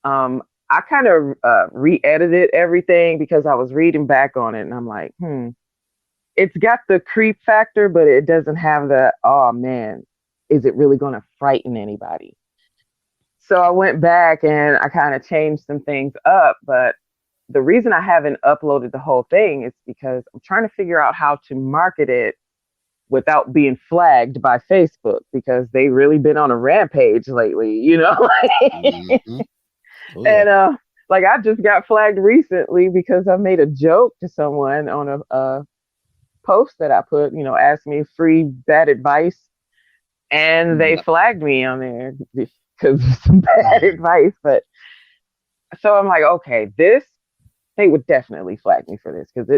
I kind of re-edited everything because I was reading back on it, and I'm like, it's got the creep factor, but it doesn't have the, oh man, is it really going to frighten anybody? So I went back and I kind of changed some things up, but the reason I haven't uploaded the whole thing is because I'm trying to figure out how to market it without being flagged by Facebook, because they really been on a rampage lately, And like I just got flagged recently because I made a joke to someone on a post that I put, asked me free bad advice, and they flagged me on there because of some bad advice. But so I'm like, okay, they would definitely flag me for this because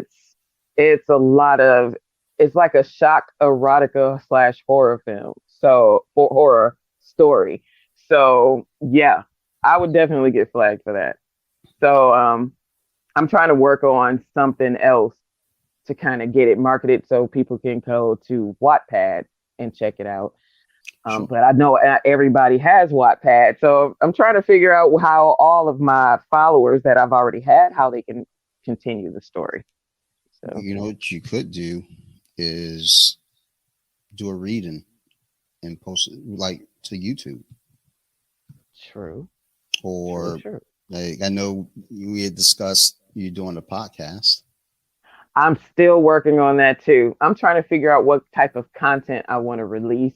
it's a lot of, it's like a shock erotica / horror film. So horror story. So yeah, I would definitely get flagged for that. So I'm trying to work on something else to kind of get it marketed so people can go to Wattpad and check it out. Sure. But I know everybody has Wattpad, so I'm trying to figure out how all of my followers that I've already had, how they can continue the story. So You know what you could do is do a reading and post it like to YouTube, true, or true. like I know we had discussed you doing a podcast. I'm still working on that too. I'm trying to figure out what type of content I want to release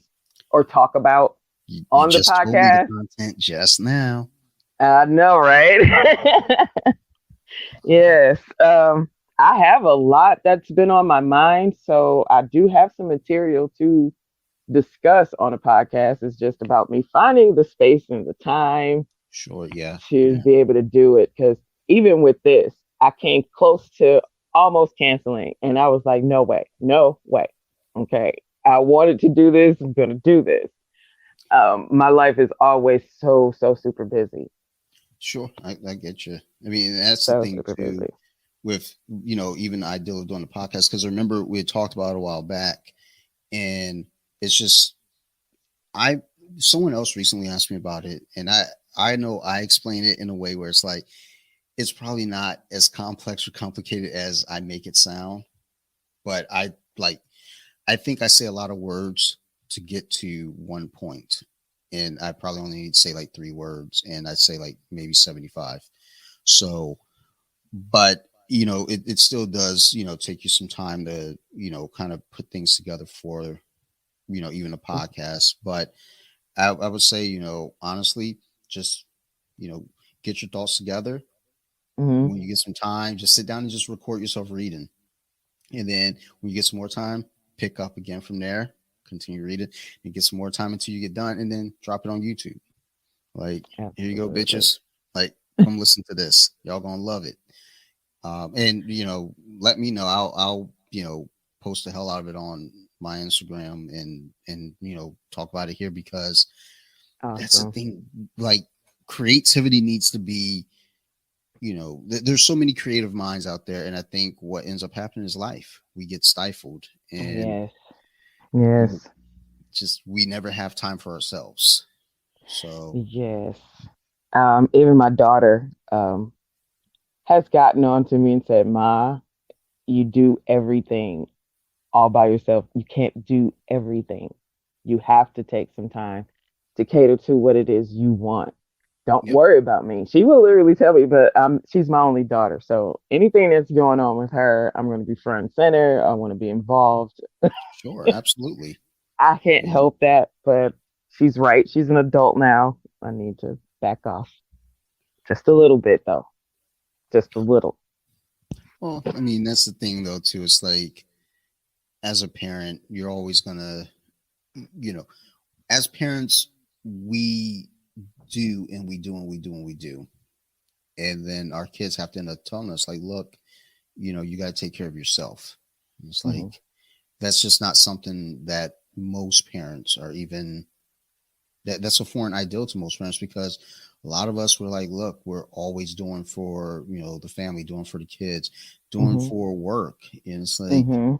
or talk about You on the just told me the podcast. content just now. I know, right? Yes. I have a lot that's been on my mind, so I do have some material to discuss on a podcast. It's just about me finding the space and the time Sure, yeah, to yeah, be able to do it. Because even with this, I came close to almost canceling, and I was like, no way, no way. Okay, I wanted to do this. I'm gonna do this. My life is always so super busy, sure. I get you. I mean, that's the so thing super too busy. with even the idea of doing the podcast, because I remember we had talked about it a while back, and it's just I someone else recently asked me about it, and I know I explained it in a way where it's like it's probably not as complex or complicated as I make it sound, but I think I say a lot of words to get to one point, and I probably only need to say like 3 words, and I'd say like maybe 75. So, but it still does take you some time to kind of put things together for even a podcast. But I would say honestly, just get your thoughts together. Hmm. When you get some time, just sit down and just record yourself reading. And then when you get some more time, pick up again from there, continue reading, and get some more time until you get done, and then drop it on YouTube. Like, here you go, Absolutely. bitches. Like, come listen to this. Y'all gonna love it. And let me know. I'll post the hell out of it on my Instagram and talk about it here, because that's the Awesome. thing. Like, creativity needs to be there's so many creative minds out there, and I think what ends up happening is life. We get stifled, and Yes. Yes. just we never have time for ourselves. So Yes. Even my daughter has gotten on to me and said, "Ma, you do everything all by yourself. You can't do everything. You have to take some time to cater to what it is you want. Don't yep, worry about me." She will literally tell me, but she's my only daughter. So anything that's going on with her, I'm going to be front and center. I want to be involved. sure, absolutely. I can't Yeah. help that, but she's right. She's an adult now. I need to back off just a little bit, though. Just a little. Well, I mean, that's the thing though too. It's like, as a parent, you're always gonna, you know, as parents, we do and we do and we do and we do, and then our kids have to end up telling us like, look, you got to take care of yourself. And it's Hmm. like that's just not something that most parents are even that's a foreign ideal to most parents, because a lot of us were like, look, we're always doing for the family, doing for the kids, doing Hmm. for work. And it's like, Hmm.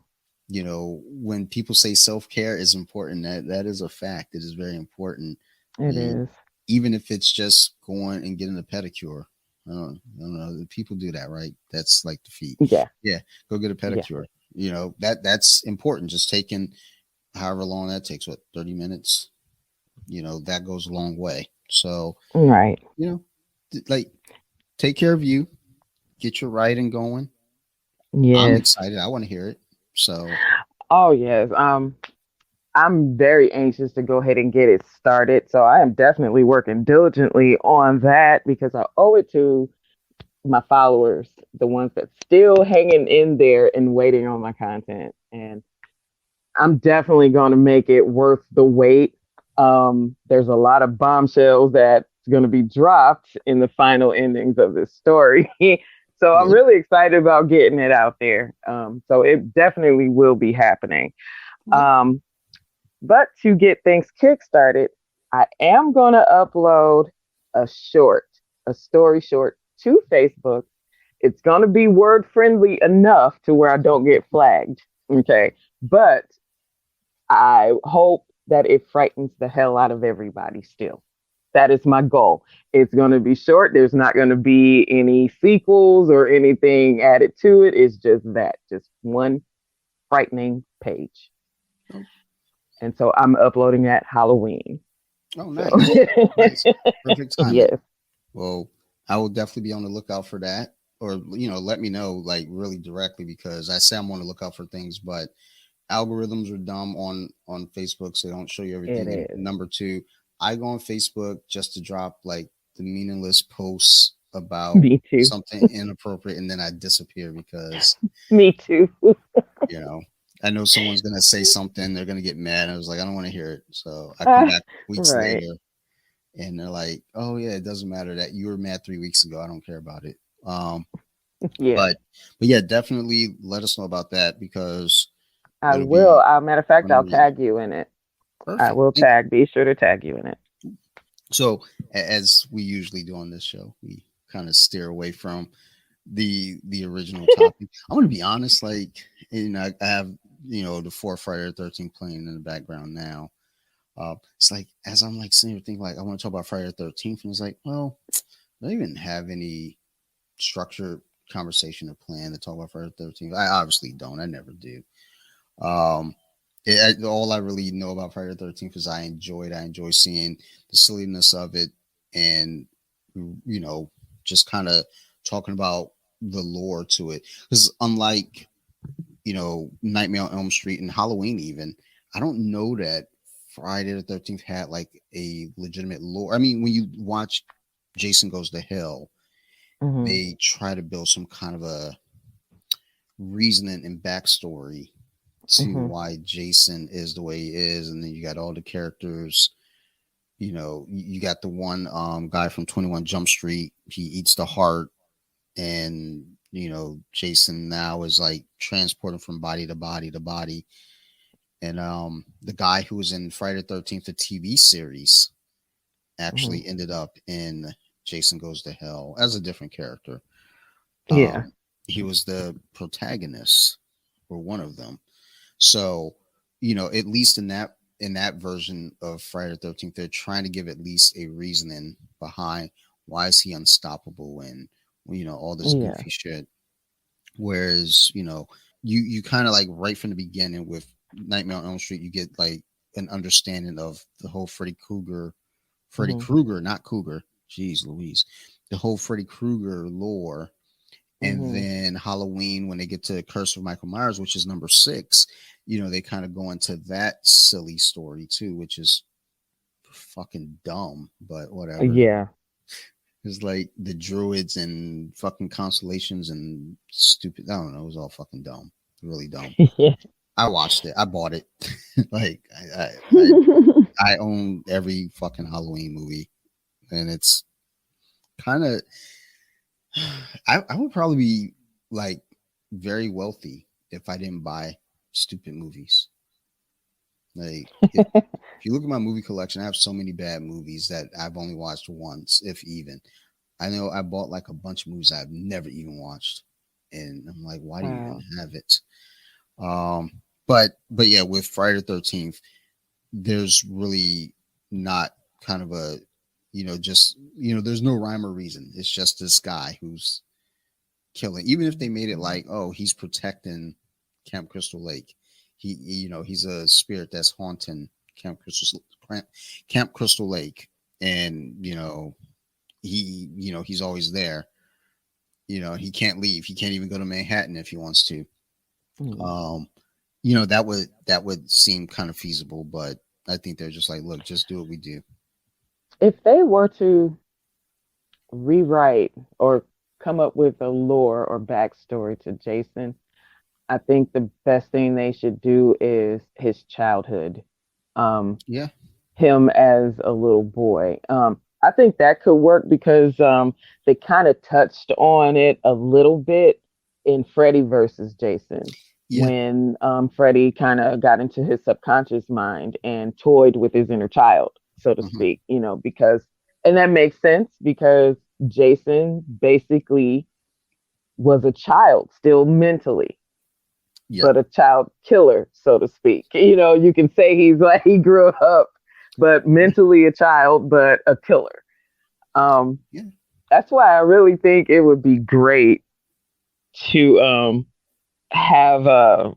when people say self-care is important, that is a fact. It is very important. It And is. even if it's just going and getting a pedicure, I don't know, people do that, right? That's like the feet. Yeah. Yeah, go get a Yeah. pedicure. That's important. Just taking however long that takes, what, 30 minutes, that goes a long way. So, Right. you know, like, take care of you, get your writing going. I'm Yes. excited. I want to hear it. So, Oh, yes. I'm very anxious to go ahead and get it started. So I am definitely working diligently on that because I owe it to my followers, the ones that still hanging in there and waiting on my content. And I'm definitely going to make it worth the wait. There's a lot of bombshells that's going to be dropped in the final endings of this story. So I'm good. really excited about getting it out there. So it definitely will be happening. Well, Um, but to get things kickstarted, I am going to upload a short, a story short to Facebook. It's gonna be word friendly enough to where I don't get flagged. Okay. But I hope that it frightens the hell out of everybody still. That is my goal. It's going to be short. There's not going to be any sequels or anything added to it. It's just that, just one frightening page. Oh, And so I'm uploading at Halloween. oh, So. nice. Nice. Perfect timing. Yes. Well, I will definitely be on the lookout for that. Or, let me know like really directly, because I say I'm on the lookout for things, but algorithms are dumb on Facebook, so they don't show you It everything. And is. number two, I go on Facebook just to drop like the meaningless posts about Me too. something inappropriate, and then I disappear because Me too. you know I know someone's gonna say something, they're gonna get mad. I was like, I don't want to hear it, so I come back weeks Right. later, and they're like, oh yeah, it doesn't matter that you were mad 3 weeks ago. I don't care about it. Yeah. But yeah, definitely let us know about that, because I it'll will. be Matter of fact, fun to I'll read. tag you in it. I Perfect. will Thank you. tag. Be sure to tag you in it. So, as we usually do on this show, we kind of steer away from the original topic. I'm gonna be honest, like, I have the fourth Friday the 13th playing in the background now. It's like, as I'm like sitting here thinking, like, I want to talk about Friday the 13th, and it's like, well, I don't even have any structured conversation or plan to talk about Friday the 13th. I obviously don't. I never do. Um, all I really know about Friday the 13th is I enjoy it. I enjoy seeing the silliness of it, and just kind of talking about the lore to it. Because unlike Nightmare on Elm Street and Halloween, even, I don't know that Friday the 13th had like a legitimate lore. I mean, when you watch Jason Goes to Hell, Mm-hmm. they try to build some kind of a reasoning and backstory to Mm-hmm. why Jason is the way he is, and then you got all the characters. You got the one guy from 21 Jump Street. He eats the heart, and Jason now is like transporting from body to body to body. And the guy who was in Friday the 13th, the TV series, Mm-hmm. actually ended up in Jason Goes to Hell as a different character. Yeah. He was the protagonist, or one of them. So, at least in that version of Friday the 13th, they're trying to give at least a reasoning behind why is he unstoppable, and all this Yeah. goofy shit. Whereas, you kind of like right from the beginning with Nightmare on Elm Street, you get like an understanding of the whole Freddy Mm-hmm. Krueger, not Cougar. Jeez Louise. The whole Freddy Krueger lore. And Mm-hmm. then Halloween, when they get to Curse of Michael Myers, which is number 6, they kind of go into that silly story too, which is fucking dumb, but whatever. Yeah. It's like the druids and fucking constellations and stupid. I don't know. It was all fucking dumb. Really dumb. Yeah. I watched it. I bought it. Like I own every fucking Halloween movie, and it's kind of. I would probably be like very wealthy if I didn't buy stupid movies. Like if you look at my movie collection, I have so many bad movies that I've only watched once, if even. I know I bought like a bunch of movies I've never even watched, and I'm like, why do you even Wow. have it? But yeah, with Friday the 13th, there's really not kind of a, just there's no rhyme or reason. It's just this guy who's killing. Even if they made it like, oh, he's protecting Camp Crystal Lake, he's a spirit that's haunting Camp Crystal Lake, and he's always there. He can't leave. He can't even go to Manhattan if he wants to. Mm. Um, that would seem kind of feasible, but I think they're just like, look, just do what we do. If they were to rewrite or come up with a lore or backstory to Jason, I think the best thing they should do is his childhood. Um, Yeah. him as a little boy. I think that could work because they kind of touched on it a little bit in Freddy versus Jason Yeah. when Freddy kind of got into his subconscious mind and toyed with his inner child, so to Mhm. speak, because, and that makes sense because Jason basically was a child still mentally, Yeah. but a child killer, so to speak. You can say he's like he grew up, but mentally a child, but a killer. Um, Yeah. that's why I really think it would be great to have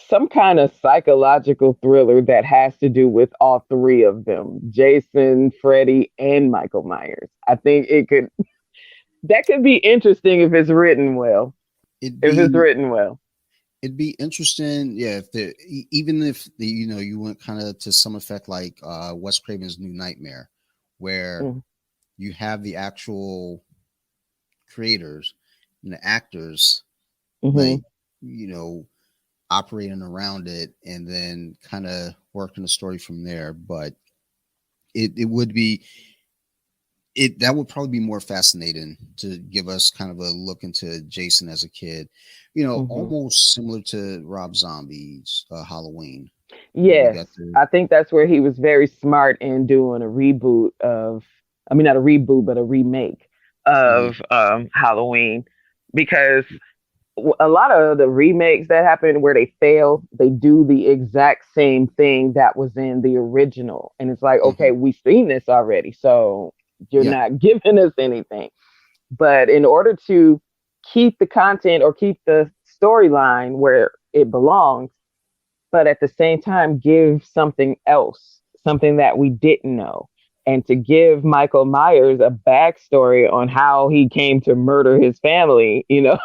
some kind of psychological thriller that has to do with all three of them, Jason, Freddy, and Michael Myers. I think that could be interesting if it's written well. It'd If it's be written well. it'd be interesting, yeah. If even if you went kind of to some effect like Wes Craven's New Nightmare, where Mm-hmm. you have the actual creators and the actors, Mm-hmm. like operating around it, and then kind of working the story from there. But it would be that would probably be more fascinating to give us kind of a look into Jason as a kid, Mm-hmm. almost similar to Rob Zombie's Halloween. We Yes, got to I think that's where he was very smart in doing a reboot of, I mean, not a reboot, but a remake Mhm. of Halloween, because a lot of the remakes that happen where they fail, they do the exact same thing that was in the original. And it's like, Mhm. okay, we've seen this already, so you're Yeah, not giving us anything. But in order to keep the content or keep the storyline where it belongs, but at the same time give something else, something that we didn't know. And to give Michael Myers a backstory on how he came to murder his family, yeah,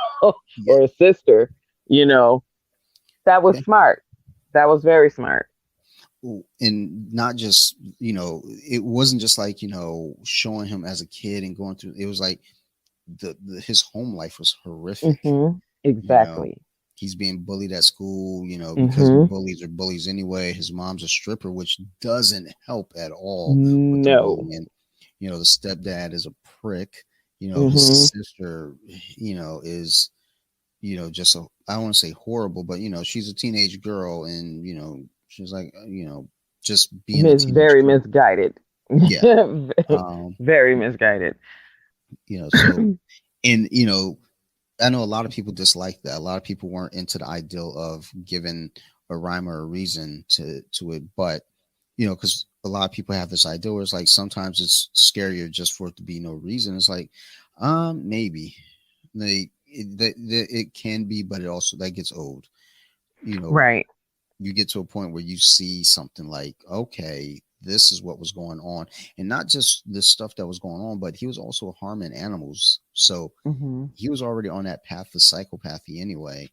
or his sister, you know, that was yeah. smart. That was very smart. And not just it wasn't just like showing him as a kid and going through. It was like his home life was horrific. Mm-hmm. You know, Exactly. he's being bullied at school, because Mm-hmm. bullies are bullies anyway. His mom's a stripper, which doesn't help at all with the No. bullying. The stepdad is a prick. Mm-hmm. His sister, is, just I don't want to say horrible, but, she's a teenage girl and, she's like, just being a teenage Very girl. misguided. Yeah. Um, Very misguided. so, and, I know a lot of people dislike that. A lot of people weren't into the ideal of giving a rhyme or a reason to it, but because a lot of people have this idea where it's like sometimes it's scarier just for it to be no reason. It's like, maybe it can be, but it also that gets old. You know, Right. you get to a point where you see something like, okay, this is what was going on, and not just this stuff that was going on, but he was also harming animals. So Mm-hmm. he was already on that path of psychopathy anyway.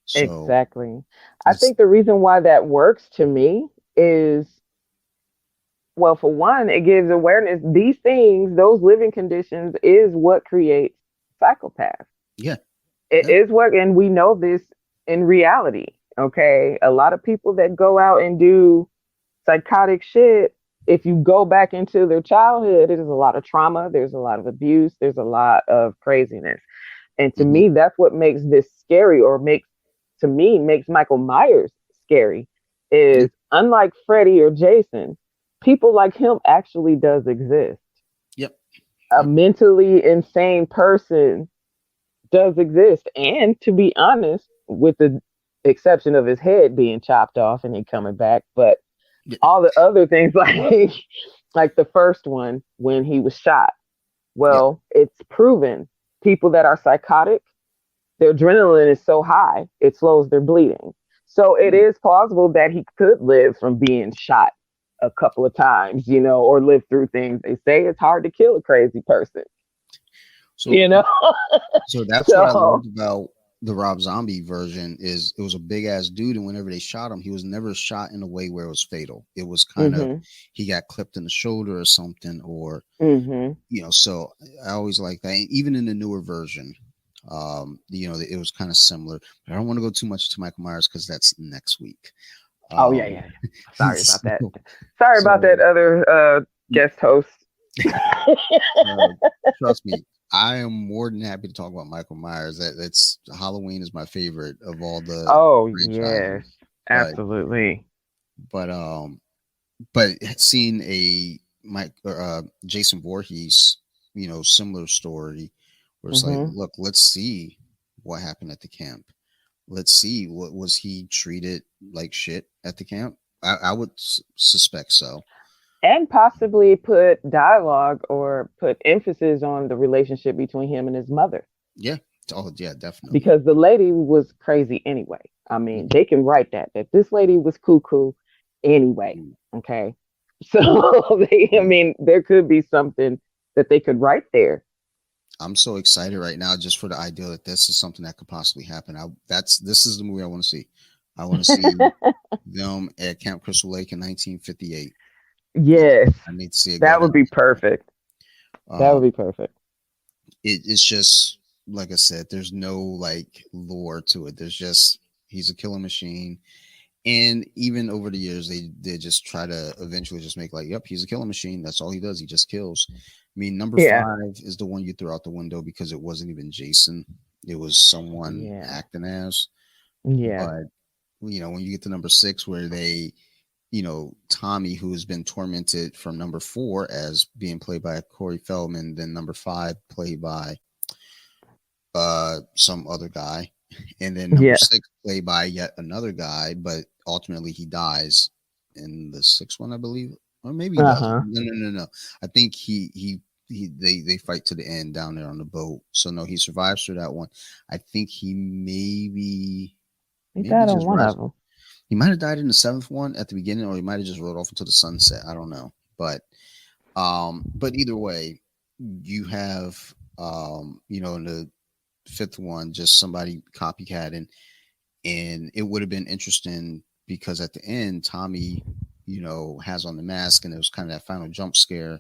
So Exactly. I it's think the reason why that works to me is, well, for one, it gives awareness. These things, those living conditions, is what creates psychopaths. yeah, It yeah, is what, and we know this in reality. Okay. A lot of people that go out and do psychotic shit, if you go back into their childhood, there's a lot of trauma, there's a lot of abuse, there's a lot of craziness. And to hmm me, that's what makes this scary, or makes Michael Myers scary, yeah, is unlike Freddy or Jason, people like him actually does exist. yep, A yep. mentally insane person does exist. And to be honest, with the exception of his head being chopped off and he coming back, but Yeah, all the other things like the first one when he was shot, yeah. well, it's proven people that are psychotic, their adrenaline is so high, it slows their bleeding. So it is plausible that he could live from being shot a couple of times, or live through things. They say it's hard to kill a crazy person, So you know? So that's what I So, loved about the Rob Zombie version is it was a big ass dude, and whenever they shot him, he was never shot in a way where it was fatal. It was kind of hmm he got clipped in the shoulder or something, or hmm So I always like that. And even in the newer version, it was kind of similar. But I don't want to go too much to Michael Myers because that's next week. Oh, yeah, Um, yeah, yeah. Sorry about that. so, Sorry about that so other guest host. uh, trust me, I am more than happy to talk about Michael Myers. That's Halloween is my favorite of all the Oh, yes, franchises. But absolutely. but um but seeing a Mike or Jason Voorhees, similar story where it's like, hmm look, let's see. what happened at the camp. Let's see, what was he treated like shit at the camp? I would suspect so. And possibly put dialogue or put emphasis on the relationship between him and his mother. Yeah. Oh yeah, definitely. Because the lady was crazy anyway. I mean, they can write that this lady was cuckoo anyway. Okay. So I mean, there could be something that they could write there. I'm so excited right now just for the idea that this is something that could possibly happen. This is the movie I want to see. I want to see them at Camp Crystal Lake in 1958. Yes. I need to see it. That would be perfect. That would be perfect. It's just like I said, there's no like lore to it. There's just he's a killing machine. And even over the years, they just try to eventually just make like, yep, he's a killing machine. That's all he does. He just kills. I mean, number 5 is the one you threw out the window because it wasn't even Jason. It was someone acting as. Yeah. But, you know, when you get to number 6 where they, you know, Tommy, who has been tormented from number 4 as being played by Corey Feldman, then number 5 played by some other guy. And then number 6 played by yet another guy, but ultimately he dies in the 6th one, I believe. Or maybe he doesn't. No. I think they fight to the end down there on the boat. So no, he survives through that one. I think he died on one of them. He might have died in the 7th one at the beginning, or he might have just rode off into the sunset. I don't know. But either way, you have you know, in the 5th one, just somebody copycatting, and it would have been interesting because at the end, Tommy, you know, has on the mask, and it was kind of that final jump scare.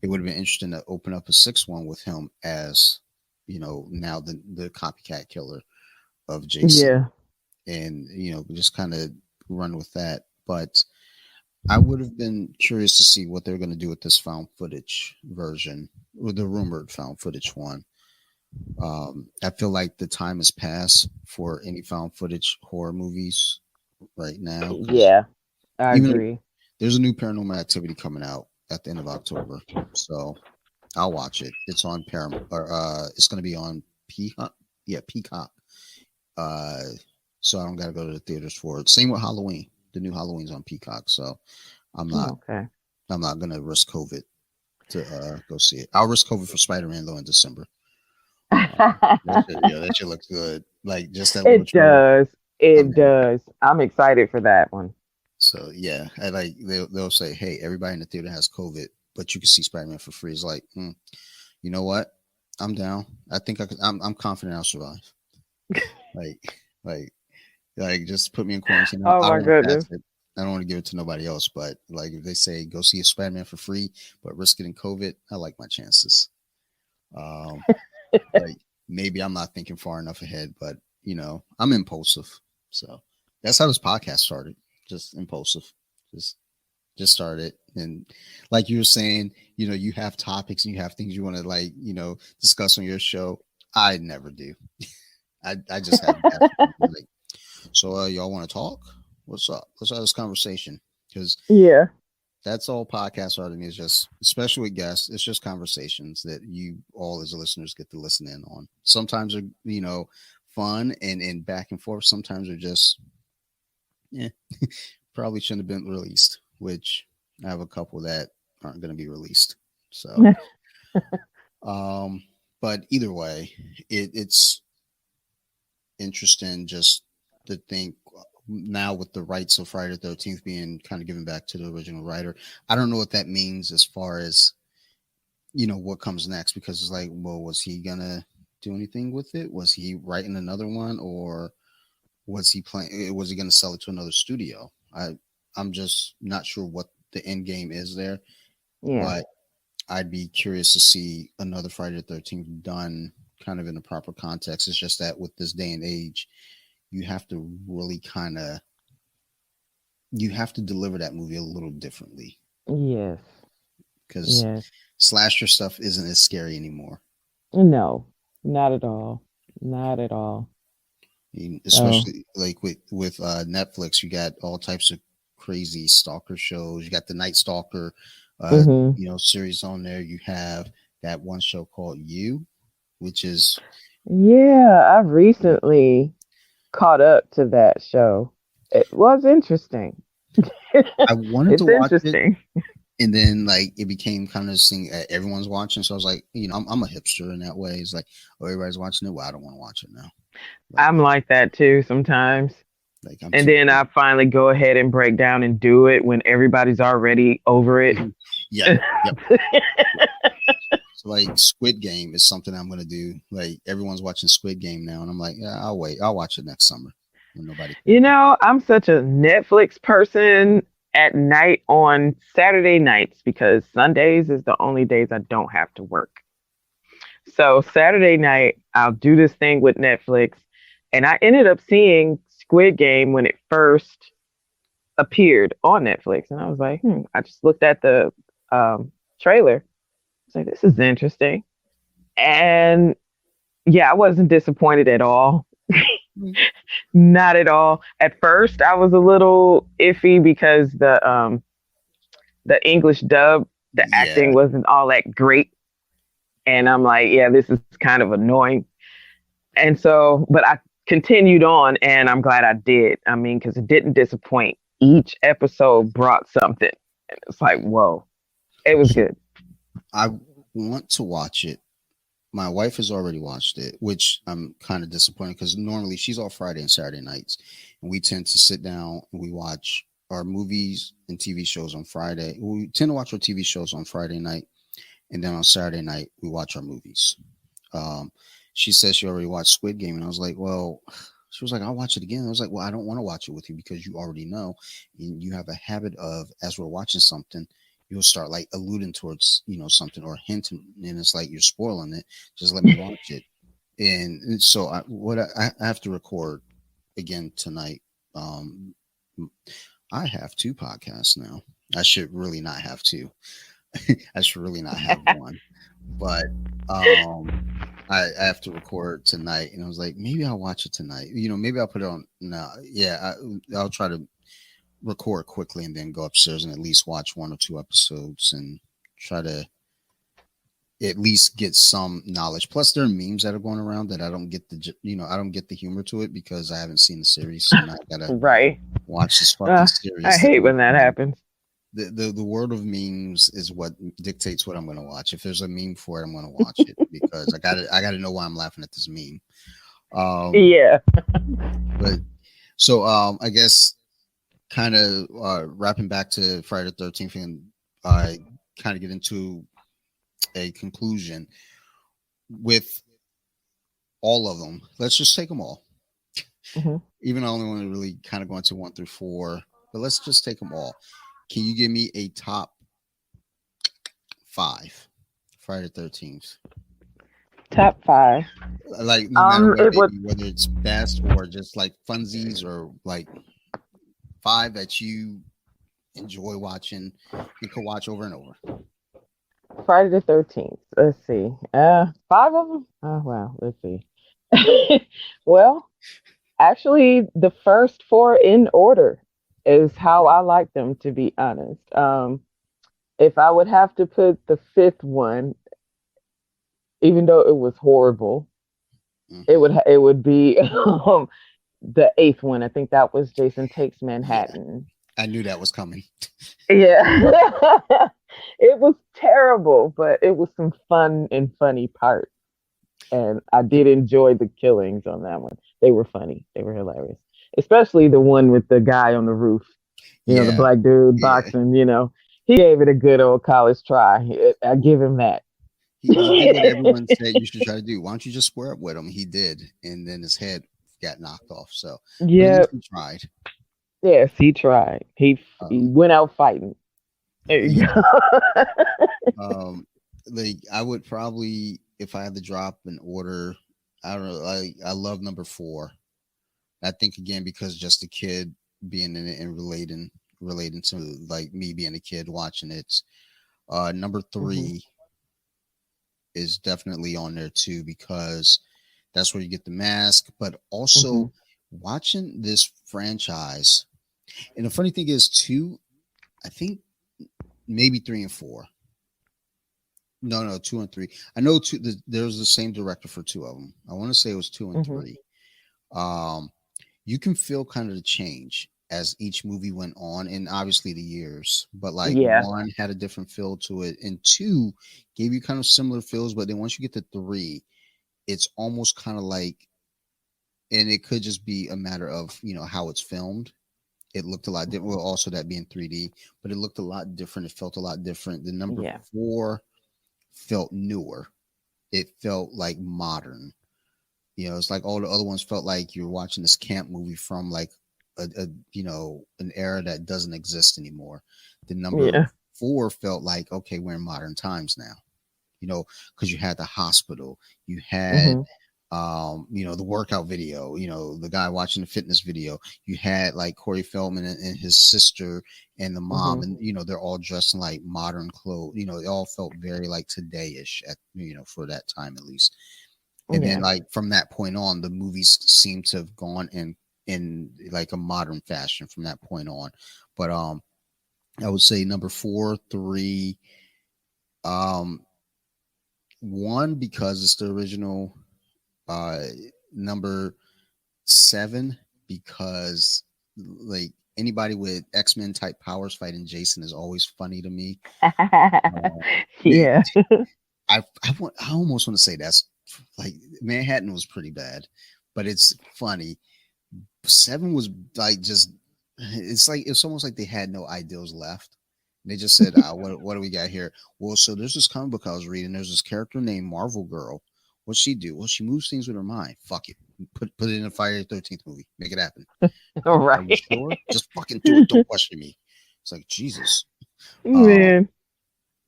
It would have been interesting to open up a 6th one with him as, you know, now the copycat killer of Jason. Yeah. And, you know, just kind of run with that. But I would have been curious to see what they're going to do with this found footage version, or the rumored found footage one. I feel like the time has passed for any found footage horror movies right now. Yeah, I agree. There's a new Paranormal Activity coming out at the end of October, so I'll watch it. It's on Paramount, or it's going to be on Peacock. Yeah, Peacock. So I don't got to go to the theaters for it. Same with Halloween. The new Halloween's on Peacock, so I'm not going to risk COVID to go see it. I'll risk COVID for Spider-Man though in December. That should look good. Like just that. It does. It does. I'm excited for that one. So yeah, I like they'll say, "Hey, everybody in the theater has COVID, but you can see Spider-Man for free." It's like, you know what? I'm down. I think I'm confident I'll survive. like just put me in quarantine. Oh my goodness! I don't want to give it to nobody else, but like if they say go see a Spider-Man for free, but risk getting COVID, I like my chances. Like maybe I'm not thinking far enough ahead, but you know, I'm impulsive. So that's how this podcast started. Just impulsive. Just started. And like you were saying, you know, you have topics and you have things you want to like, you know, discuss on your show. I never do. I just have like, so y'all want to talk? What's up? Let's have this conversation. Because that's all podcasts are to me, is just, especially with guests, it's just conversations that you all as listeners get to listen in on. Sometimes they're, you know, fun and back and forth. Sometimes they're just, probably shouldn't have been released, which I have a couple that aren't going to be released. So, but either way, it's interesting just to think now with the rights of Friday the 13th being kind of given back to the original writer. I don't know what that means as far as, you know, what comes next, because it's like, well, was he going to do anything with it? Was he writing another one, or was he playing? Was he going to sell it to another studio? I'm just not sure what the end game is there. Yeah. But I'd be curious to see another Friday the 13th done kind of in a proper context. It's just that with this day and age, you have to really you have to deliver that movie a little differently. Yes. Because slasher stuff isn't as scary anymore. No, not at all. Not at all. Especially like with Netflix, you got all types of crazy stalker shows. You got the Night Stalker, you know, series on there. You have that one show called You, which is Yeah, I recently caught up to that show. It was interesting. I wanted to It's watch it, interesting. and then like it became kind of this thing everyone's watching. So I was like, I'm a hipster in that way. It's like, oh, everybody's watching it. Well, I don't want to watch it now. Like, I'm like that too sometimes. I'm And too. then I finally go ahead and break down and do it when everybody's already over it. Mhm. Yep, yep. So like Squid Game is something I'm gonna do. Like everyone's watching Squid Game now, and I'm like, yeah, I'll wait. I'll watch it next summer when nobody. You know, I'm such a Netflix person at night on Saturday nights because Sundays is the only days I don't have to work. So Saturday night, I'll do this thing with Netflix. And I ended up seeing Squid Game when it first appeared on Netflix. And I was like, I just looked at the trailer. I was like, this is interesting. And yeah, I wasn't disappointed at all. Mhm. Not at all. At first, I was a little iffy because the English dub, the Yeah, acting wasn't all that great, and I'm like, yeah, this is kind of annoying. And so, but I continued on, and I'm glad I did. I mean, because it didn't disappoint. Each episode brought something, and it's like, whoa, it was good. I want to watch it. My wife has already watched it, which I'm kind of disappointed because normally she's off Friday and Saturday nights, and we tend to sit down and we watch our movies and TV shows on Friday. We tend to watch our TV shows on Friday night, and then on Saturday night we watch our movies. Um, she says she already watched Squid Game, and I was like, well, she was like, I'll watch it again. I was like, well, I don't want to watch it with you because you already know, and you have a habit of as we're watching something, you'll start like alluding towards something or hinting, and it's like you're spoiling it. Just let me watch it. And so I have to record again tonight. Um, I have two podcasts now. I should really not have two. I should really not have one. But I have to record tonight, and I was like, maybe I'll watch it tonight. Maybe I'll put it on. No, yeah, I'll try to record quickly and then go upstairs and at least watch one or two episodes and try to at least get some knowledge. Plus, there are memes that are going around that I don't get I don't get the humor to it because I haven't seen the series, so now I gotta Right. watch this fucking I series. hate when that happens. The world of memes is what dictates what I'm going to watch. If there's a meme for it, I'm going to watch it because I got to know why I'm laughing at this meme. Yeah. But so I guess kind of wrapping back to Friday the 13th and I kind of get into a conclusion with all of them. Let's just take them all. Mhm. Even though I only want to really kind of go into 1 through 4, but let's just take them all. Can you give me a top 5 Friday the 13th? Top 5. Like no matter what, It would. whether it's best or just like funsies or like 5 that you enjoy watching and could watch over and over. Friday the 13th. Let's see. Five of them? Oh, wow. Let's see. Well, actually, the first four in order is how I like them, to be honest. If I would have to put the fifth one, even though it was horrible, Mm-hmm. it would be the eighth one. I think that was Jason Takes Yeah, Manhattan. I knew that was coming. Yeah. It was terrible, but it was some fun and funny parts. And I did enjoy the killings on that one. They were funny. They were hilarious. Especially the one with the guy on the roof, the Yeah, black dude yeah. boxing. He gave it a good old college try. I give him that. He did what everyone said you should try to do. Why don't you just square up with him? He did, and then his head got knocked off. So, but at Yeah, least he tried. yes, he tried. He Um, went out fighting. There you yeah. go. Like I would probably, if I had to drop an order, I don't know. I love number 4. I think again because just a kid being in it and relating to like me being a kid watching it. Number Hmm. 3 is definitely on there too because that's where you get the mask, but Hmm. also watching this franchise. And the funny thing is, too, I think maybe 3 and 4 No, 2 and 3. I know there was the same director for two of them. I want to say it was 2 and 3. Um, you can feel kind of the change as each movie went on, and obviously the years. But like Yeah. one had a different feel to it, and two gave you kind of similar feels. But then once you get to three, it's almost kind of like, and it could just be a matter of how it's filmed. It looked a lot different. Well, also that being 3D, but it looked a lot different. It felt a lot different. The number Yeah. 4 felt newer. It felt like modern. It's like all the other ones felt like you're watching this camp movie from like an era that doesn't exist anymore. The number Yeah. 4 felt like, okay, we're in modern times now. Because you had the hospital, you had Hmm. the workout video, the guy watching the fitness video. You had like Corey Feldman and his sister and the mom, Hmm. and they're all dressed in like modern clothes. It all felt very like today-ish at for that time at least. And then Yeah. like from that point on, the movies seem to have gone in like a modern fashion from that point on. But I would say number 4, 3, um 1 because it's the original, uh number 7 because like anybody with X-Men type powers fighting Jason is always funny to me. Uh, they- Yeah. I almost want to say that's like Manhattan was pretty bad, but it's funny. 7 was like just it's almost like they had no ideals left. They just said, what do we got here? Well, so there's this comic book I was reading. There's this character named Marvel Girl. What's she do? Well, she moves things with her mind. Fuck it. Put it in a Friday the 13th movie. Make it happen. All Are you right. sure? Just fucking do it. Don't question me. It's like Jesus. Um, Man.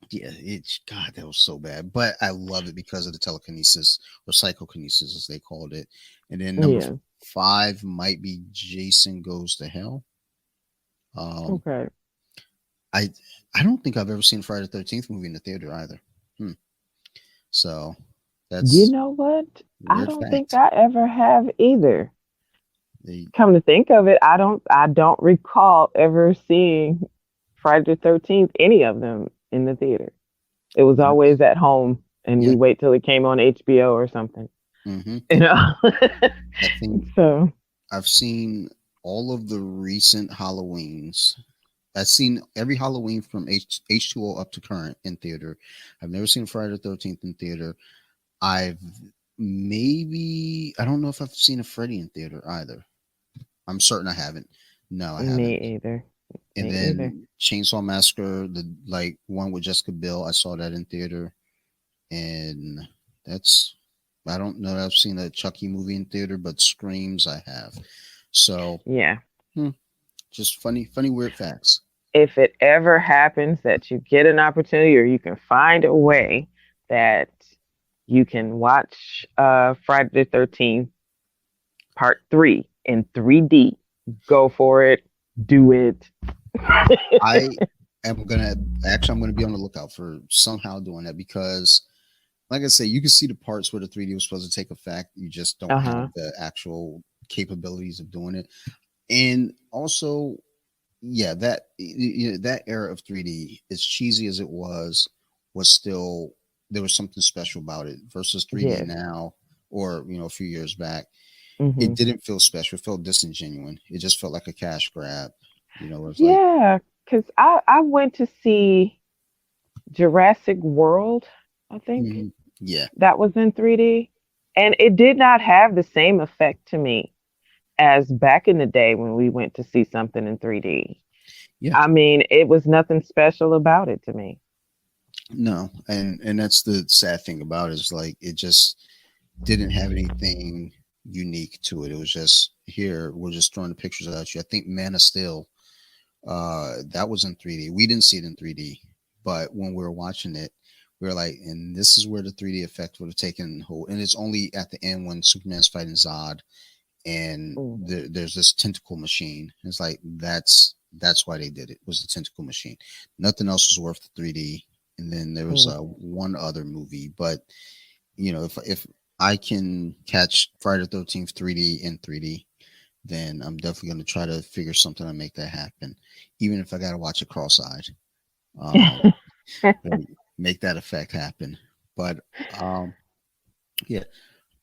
yeah, it's God, that was so bad. But I love it because of the telekinesis or psychokinesis as they called it. And then number Yeah. 5 might be Jason Goes to Hell. Um, Okay. I I don't think I've ever seen a Friday the 13th movie in the theater either. Hmm. So You that's know what? a I weird don't think fact. I ever have either. They, Come to think of it, I don't recall ever seeing Friday the 13th, any of them in the theater. It was that's always at home and yeah. we wait till it came on HBO or something. Hmm. You know. I think So, I've seen all of the recent Halloweens. I've seen every Halloween from H2O up to current in theater. I've never seen Friday the 13th in theater. I've I don't know if I've seen a Freddy in theater either. I'm certain I haven't. No, I me haven't. either. And Me either. then Chainsaw Massacre, the like one with Jessica Biel, I saw that in theater. And that's I don't know that I've seen a Chucky movie in theater, but Screams I have. So Yeah. hmm, just funny weird facts. If it ever happens that you get an opportunity or you can find a way that you can watch Friday the 13th part 3 in 3D, go for it. Do it. I I'm gonna be on the lookout for somehow doing that because like I say, you can see the parts where the 3D was supposed to take effect. You just don't have Uh-huh. the actual capabilities of doing it. And also, yeah, that era of 3D, as cheesy as it was still there was something special about it versus 3D Yes. now or a few years back. It Hmm. didn't feel special. It felt disingenuine. It just felt like a cash grab. It was like, Yeah, because I went to see Jurassic World, I think mhm, yeah, that was in 3D, and it did not have the same effect to me as back in the day when we went to see something in 3D. yeah, I mean, it was nothing special about it to me. no, and that's the sad thing about it is like it just didn't have anything unique to it. It was just here we're just throwing the pictures at you. I think Man of Steel, that was in 3D. We didn't see it in 3D, but when we were watching it, we were like, and this is where the 3D effect would have taken hold. And it's only at the end when Superman's fighting Zod and Mm. there's this tentacle machine. It's like that's why they did it was the tentacle machine. Nothing else was worth the 3D. And then there was Mm. one other movie, but if I can catch Friday the 13th 3D in 3D, then I'm definitely going to try to figure something to make that happen, even if I got to watch it cross-eyed. Um, make that effect happen. But yeah,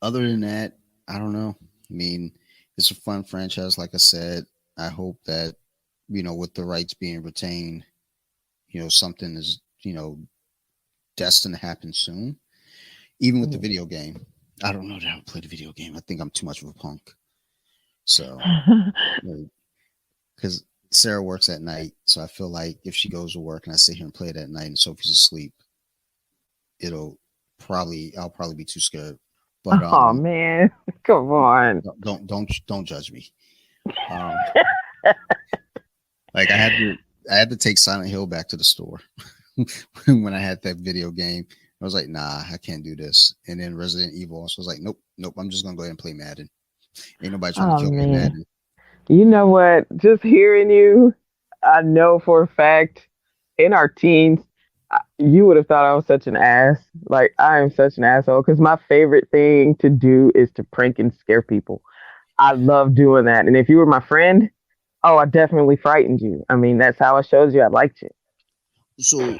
other than that, I don't know. I mean, it's a fun franchise. Like I said, I hope that, with the rights being retained, something is, destined to happen soon. Even with the video game, I don't know that I would play the video game. I think I'm too much of a punk. So, because Sarah works at night, so I feel like if she goes to work and I sit here and play it at night and Sophie's asleep, I'll probably be too scared. But Oh man, come on. don't judge me. Like I had to take Silent Hill back to the store when I had that video game. I was like, nah, I can't do this. And then Resident Evil, so I was like, nope, I'm just gonna go ahead and play Madden. Ain't nobody trying to kill me in Madden. You know what? Just hearing you, I know for a fact in our teens, you would have thought I was such an ass. Like, I am such an asshole because my favorite thing to do is to prank and scare people. I love doing that. And if you were my friend, oh, I definitely frightened you. I mean, that's how I showed you I liked you. So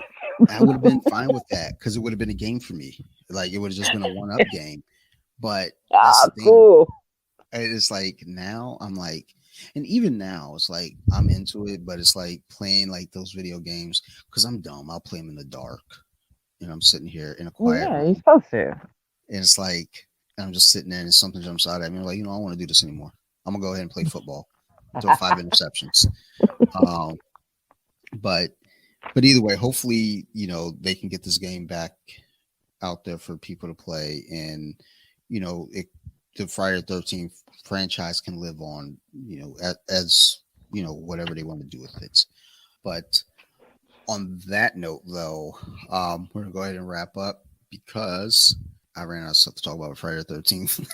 I would have been fine with that because it would have been a game for me. Like, it would have just been a one-up game. But that's the thing. Cool. It's like now I'm like, and even now it's like I'm into it, but it's like playing like those video games because I'm dumb. I'll play them in the dark, and I'm sitting here in a quiet Yeah, room, you're supposed to. and it's like I'm just sitting there, and something jumps out at me. I'm like, I don't want to do this anymore. I'm gonna go ahead and play football. Throw 5 interceptions. But either way, hopefully, they can get this game back out there for people to play, and the Friday the 13th franchise can live on, as whatever they want to do with it. But on that note, though, we're gonna go ahead and wrap up because I ran out of stuff to talk about with Friday the 13th.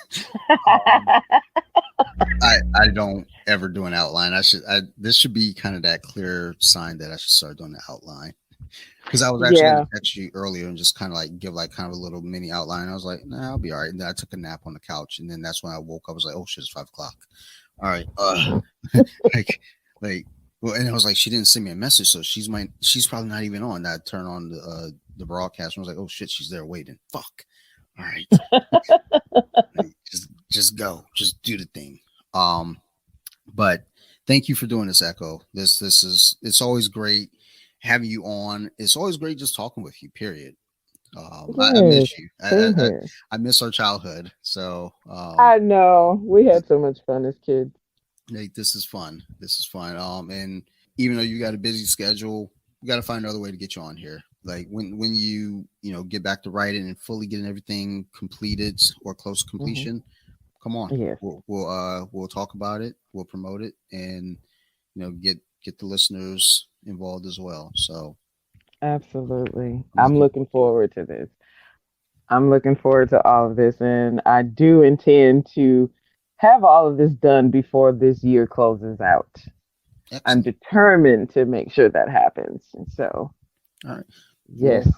I don't ever do an outline. This should be kind of that clear sign that I should start doing the outline. Because I was actually going to text you earlier and just kind of like give like kind of a little mini outline. I was like, nah, I'll be all right. And then I took a nap on the couch, and then that's when I woke up. I was like, oh shit, it's 5 o'clock. All right. Well, and I was like, she didn't send me a message, so she's probably not even on. I turned on the broadcast and I was like, oh shit, she's there waiting. Fuck. All right. Just go. Just do the thing. But thank you for doing this, Echo. It's always great having you on. It's always great just talking with you, period. I miss you. I miss our childhood. So I know we had so much fun as kids. Like, this is fun. And even though you got a busy schedule, we got to find another way to get you on here. Like when you get back to writing and fully getting everything completed or close to completion, come on. Yes. We'll talk about it. We'll promote it, and get the listeners involved as well. So absolutely, I'm looking forward to this. I'm looking forward to all of this, and I do intend to have all of this done before this year closes out. Excellent. I'm determined to make sure that happens. And so, all right. Yes. Well,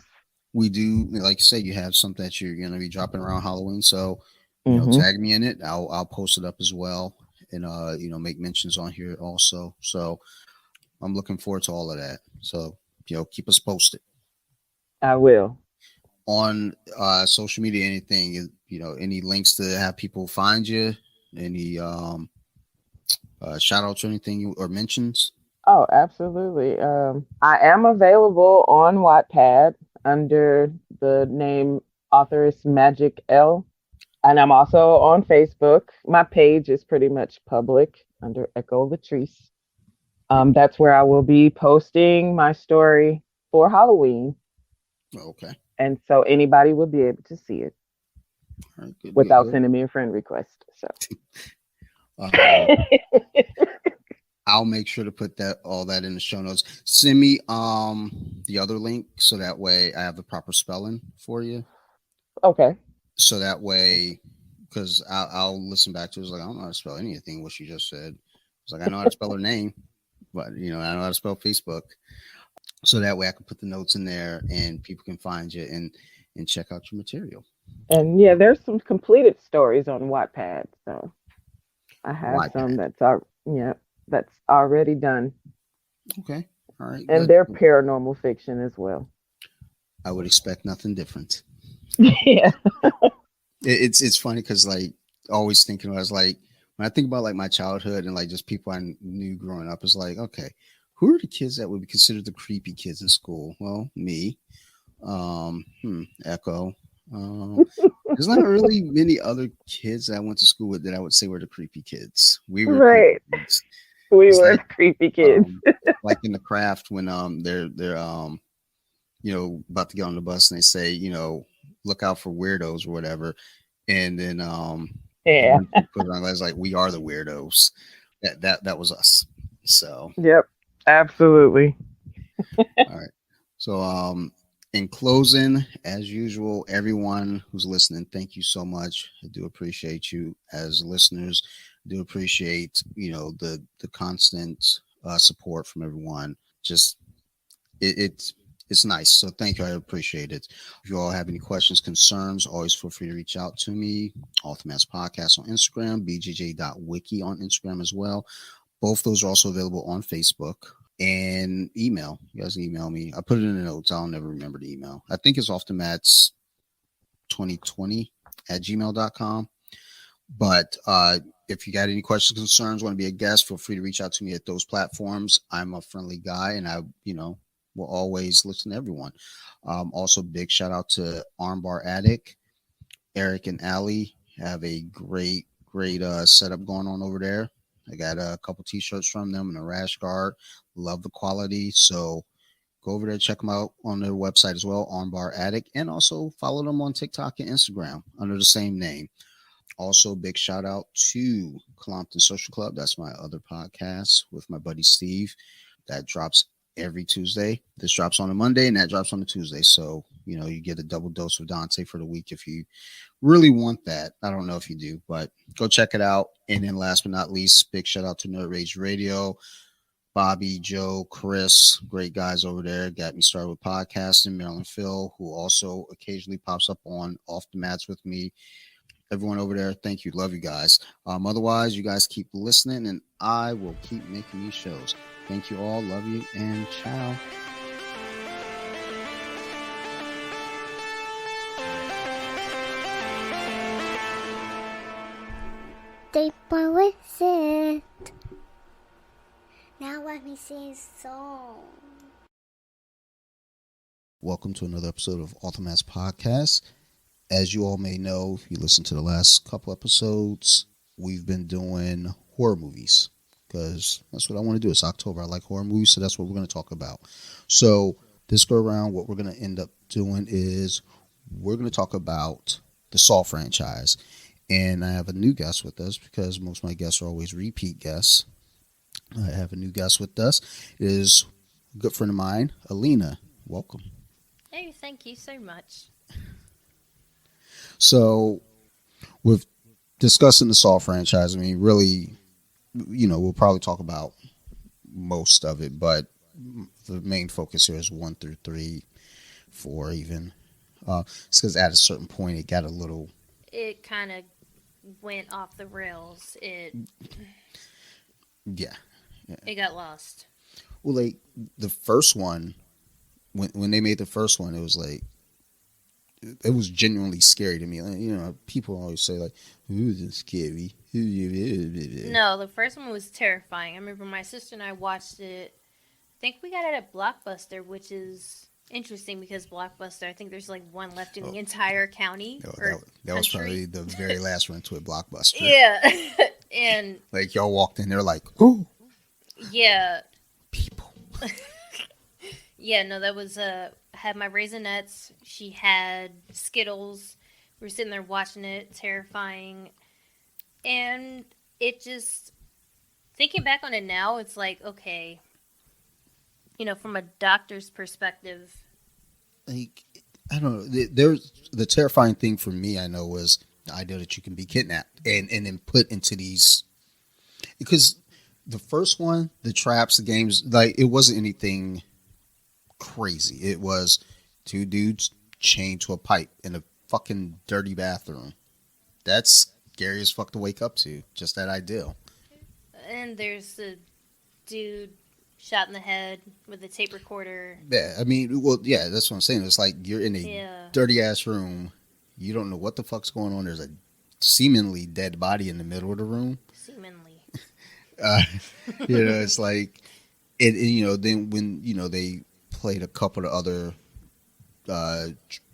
we do, like you say, you have something that you're going to be dropping around Halloween. So, tag me in it. I'll post it up as well, and make mentions on here also. So I'm looking forward to all of that. So, keep us posted. I will. On social media, anything, any links to have people find you, any shout outs or anything or mentions? Oh, absolutely. I am available on Wattpad under the name Authoress Magic L. And I'm also on Facebook. My page is pretty much public under Echo Latrice. That's where I will be posting my story for Halloween. Okay. And so anybody will be able to see it without sending me a friend request. So I'll make sure to put all that in the show notes. Send me the other link so that way I have the proper spelling for you. Okay. So that way, because I'll listen back to it. It's like, I don't know how to spell anything what you just said. It's like, I know how to spell her name, but I know how to spell Facebook. So that way I can put the notes in there and people can find you and check out your material. And yeah, there's some completed stories on Wattpad. So I have some that's already done. Okay. All right. And they're paranormal fiction as well. I would expect nothing different. Yeah. It's funny because like always thinking, I was like, when I think about like my childhood and like just people I knew growing up, it's like, okay, who are the kids that would be considered the creepy kids in school? Well, me, Echo. There's not really many other kids that I went to school with that I would say were the creepy kids. We were creepy Right. kids. We It's were like the creepy kids. in the craft when they're about to get on the bus and they say, look out for weirdos or whatever. And then the Yeah. one kid put it on glass like, we are the weirdos. That was us. So Yep. Absolutely. all right. So in closing, as usual, everyone who's listening, thank you so much. I do appreciate you as listeners. I do appreciate, the constant support from everyone. Just it's nice. So thank you. I appreciate it. If you all have any questions, concerns, always feel free to reach out to me. Ultimates Podcast on Instagram, bjj.wiki on Instagram as well. Both those are also available on Facebook. And email. You guys email me. I put it in the notes. I'll never remember the email. I think it's ofthemats2020@gmail.com. But if you got any questions, concerns, want to be a guest, feel free to reach out to me at those platforms. I'm a friendly guy and I, will always listen to everyone. Also, big shout out to Armbar Attic. Eric and Allie have a great setup going on over there. I got a couple t-shirts from them and a rash guard. Love the quality. So go over there, check them out on their website as well, Armbar Attic, and also follow them on TikTok and Instagram under the same name. Also, big shout out to Compton Social Club. That's my other podcast with my buddy Steve. That drops every Tuesday. This drops on a Monday and that drops on a Tuesday. So, you get a double dose of Dante for the week if you really want that. I don't know if you do, but go check it out. And then last but not least, big shout out to Nerd Rage Radio. Bobby, Joe, Chris, great guys over there. Got me started with podcasting. Marilyn Phil, who also occasionally pops up on Off the Mats with me. Everyone over there, thank you. Love you guys. Otherwise, you guys keep listening and I will keep making these shows. Thank you all. Love you and ciao. Deeper with it. Now let me sing a song. Welcome to another episode of Ultimates Podcast. As you all may know, if you listen to the last couple episodes, we've been doing horror movies because that's what I want to do. It's October. I like horror movies, so that's what we're going to talk about. So this go around, what we're going to end up doing is we're going to talk about the Saw franchise. And I have a new guest with us because most of my guests are always repeat guests. I have a new guest with us. It is a good friend of mine, Aleana. Welcome. Oh, thank you so much. So, with discussing the Saw franchise, I mean, really, we'll probably talk about most of it, but the main focus here is 1 through 3, 4 even. It's because at a certain point it got a little... It kind of went off the rails. Yeah. It got lost. Well, like, the first one, when they made the first one, it was like, it was genuinely scary to me. Like, people always say like, "Ooh, this is scary." No, the first one was terrifying. I remember my sister and I watched it. I think we got it at Blockbuster, which is interesting because Blockbuster, I think there's like one left in the entire county. No, that was probably the very last run to a Blockbuster. Yeah, and like y'all walked in there like, "Ooh, yeah, people." Yeah, no, that was had my Raisinets. She had Skittles. We were sitting there watching it, terrifying. And it just, thinking back on it now, it's like, okay, from a doctor's perspective. Like, I don't know. There's the terrifying thing for me, I know, was the idea that you can be kidnapped and then put into these, because the first one, the traps, the games, like, it wasn't anything crazy. It was 2 dudes chained to a pipe in a fucking dirty bathroom. That's scary as fuck to wake up to. Just that idea. And there's the dude shot in the head with a tape recorder. Yeah, I mean, well, yeah, that's what I'm saying. It's like you're in a Yeah. dirty ass room. You don't know what the fuck's going on. There's a seemingly dead body in the middle of the room. Seemingly. Uh, it's like then when they played a couple of other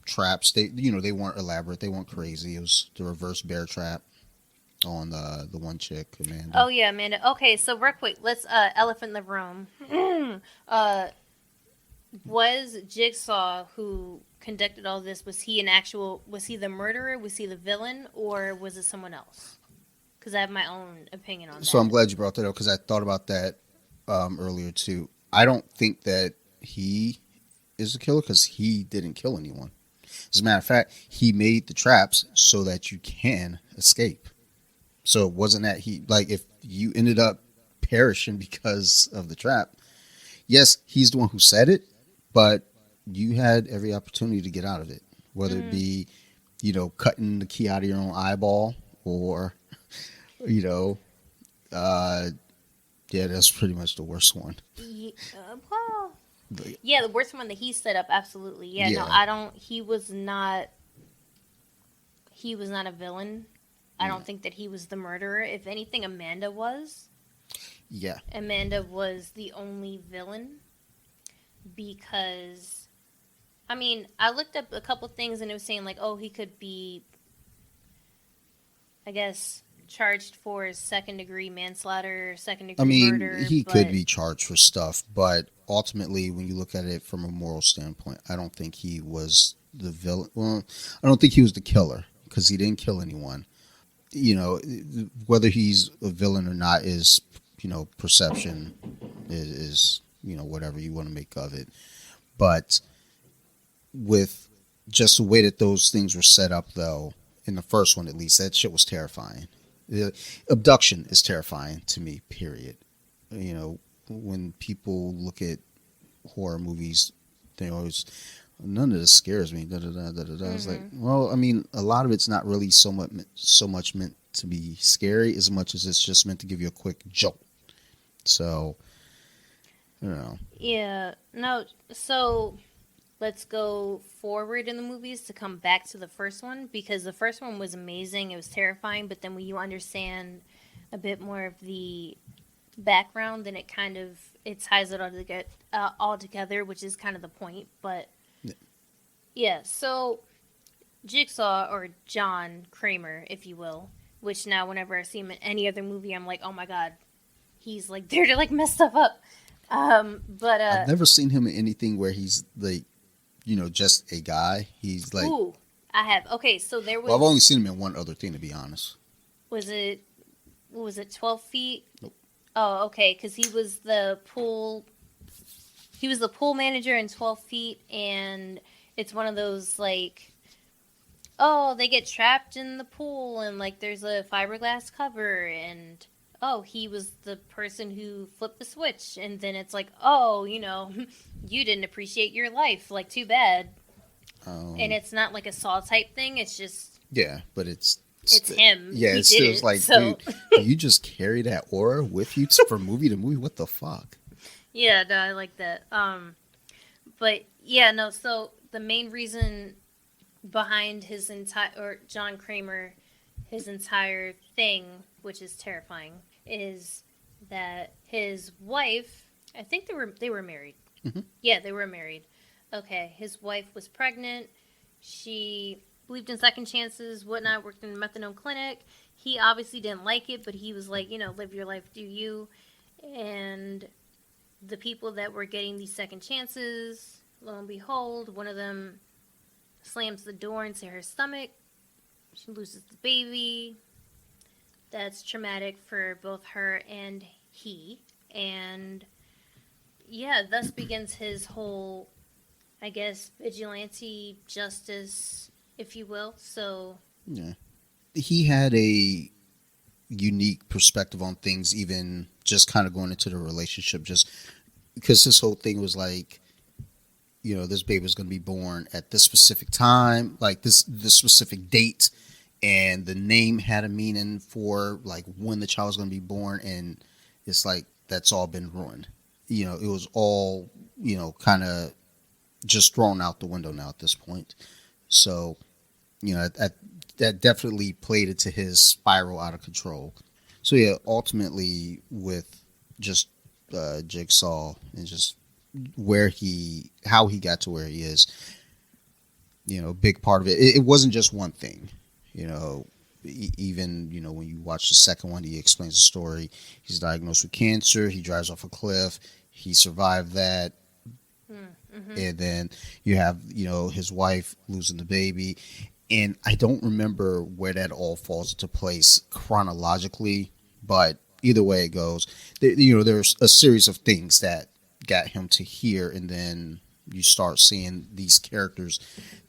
traps. They weren't elaborate. They weren't crazy. It was the reverse bear trap on the one chick, Amanda. Oh yeah, Amanda. Okay, so real quick, let's elephant in the room. Was Jigsaw who conducted all this? Was he the murderer? Was he the villain, or was it someone else? Because I have my own opinion on that. So I'm glad you brought that up because I thought about that earlier too. I don't think that he is the killer because he didn't kill anyone. As a matter of fact, he made the traps so that you can escape. So it wasn't that if you ended up perishing because of the trap, yes, he's the one who said it, but you had every opportunity to get out of it, whether it be, cutting the key out of your own eyeball or, that's pretty much the worst one. Yeah, the worst one that he set up, absolutely. Yeah, no, I don't. He was not a villain. I don't think that he was the murderer. If anything, Amanda was. Yeah. Amanda was the only villain because, I mean, I looked up a couple things and it was saying like, oh, he could be, I guess, charged for second-degree manslaughter, second-degree murder. He could be charged for stuff, but ultimately, when you look at it from a moral standpoint, I don't think he was the villain. Well, I don't think he was the killer because he didn't kill anyone. Whether he's a villain or not is, perception is whatever you want to make of it. But with just the way that those things were set up, though, in the first one at least, that shit was terrifying. The abduction is terrifying to me, period. When people look at horror movies, they always, none of this scares me. Da, da, da, da, da, da. It's like, well, I mean, a lot of it's not really so much meant to be scary as much as it's just meant to give you a quick jolt. So, I don't know. Yeah, no, so let's go forward in the movies to come back to the first one because the first one was amazing. It was terrifying, but then when you understand a bit more of the background, then it ties it all together, which is kind of the point. But yeah, so Jigsaw, or John Kramer, if you will, which now whenever I see him in any other movie, I'm like, oh my god, he's like there to like mess stuff up. But I've never seen him in anything where he's like, just a guy. He's like, ooh, I have. Okay, so there was. Well, I've only seen him in one other thing, to be honest. Was it 12 Feet? Nope. Oh, okay, because he was the pool manager in 12 Feet, and it's one of those like, oh, they get trapped in the pool, and like there's a fiberglass cover, and oh, he was the person who flipped the switch, and then it's like, oh, you didn't appreciate your life, like too bad. And it's not like a Saw type thing. It's just but it's him. Yeah, he it's still like, so. Dude, you just carry that aura with you from movie to movie. What the fuck? Yeah, no, I like that. But yeah, no. So the main reason behind John Kramer, his entire thing, which is terrifying, is that his wife. I think they were married. Mm-hmm. Yeah, they were married. Okay, his wife was pregnant. She believed in second chances, whatnot, worked in a methadone clinic. He obviously didn't like it, but he was like, live your life, do you. And the people that were getting these second chances, lo and behold, one of them slams the door into her stomach. She loses the baby. That's traumatic for both her and he. And yeah, thus begins his whole, I guess, vigilante justice, if you will. So yeah, he had a unique perspective on things, even just kind of going into the relationship, just because his whole thing was like, this baby was going to be born at this specific time, like this specific date, and the name had a meaning for like when the child was going to be born, and it's like that's all been ruined. it was all, kind of just thrown out the window now at this point. So, that definitely played into his spiral out of control. So yeah, ultimately with just Jigsaw and just how he got to where he is, big part of it. It wasn't just one thing, you know. Even when you watch the second one, he explains the story. He's diagnosed with cancer. He drives off a cliff. He survived that, and then you have his wife losing the baby, and I don't remember where that all falls into place chronologically, but either way it goes, there's a series of things that got him to here, and then you start seeing these characters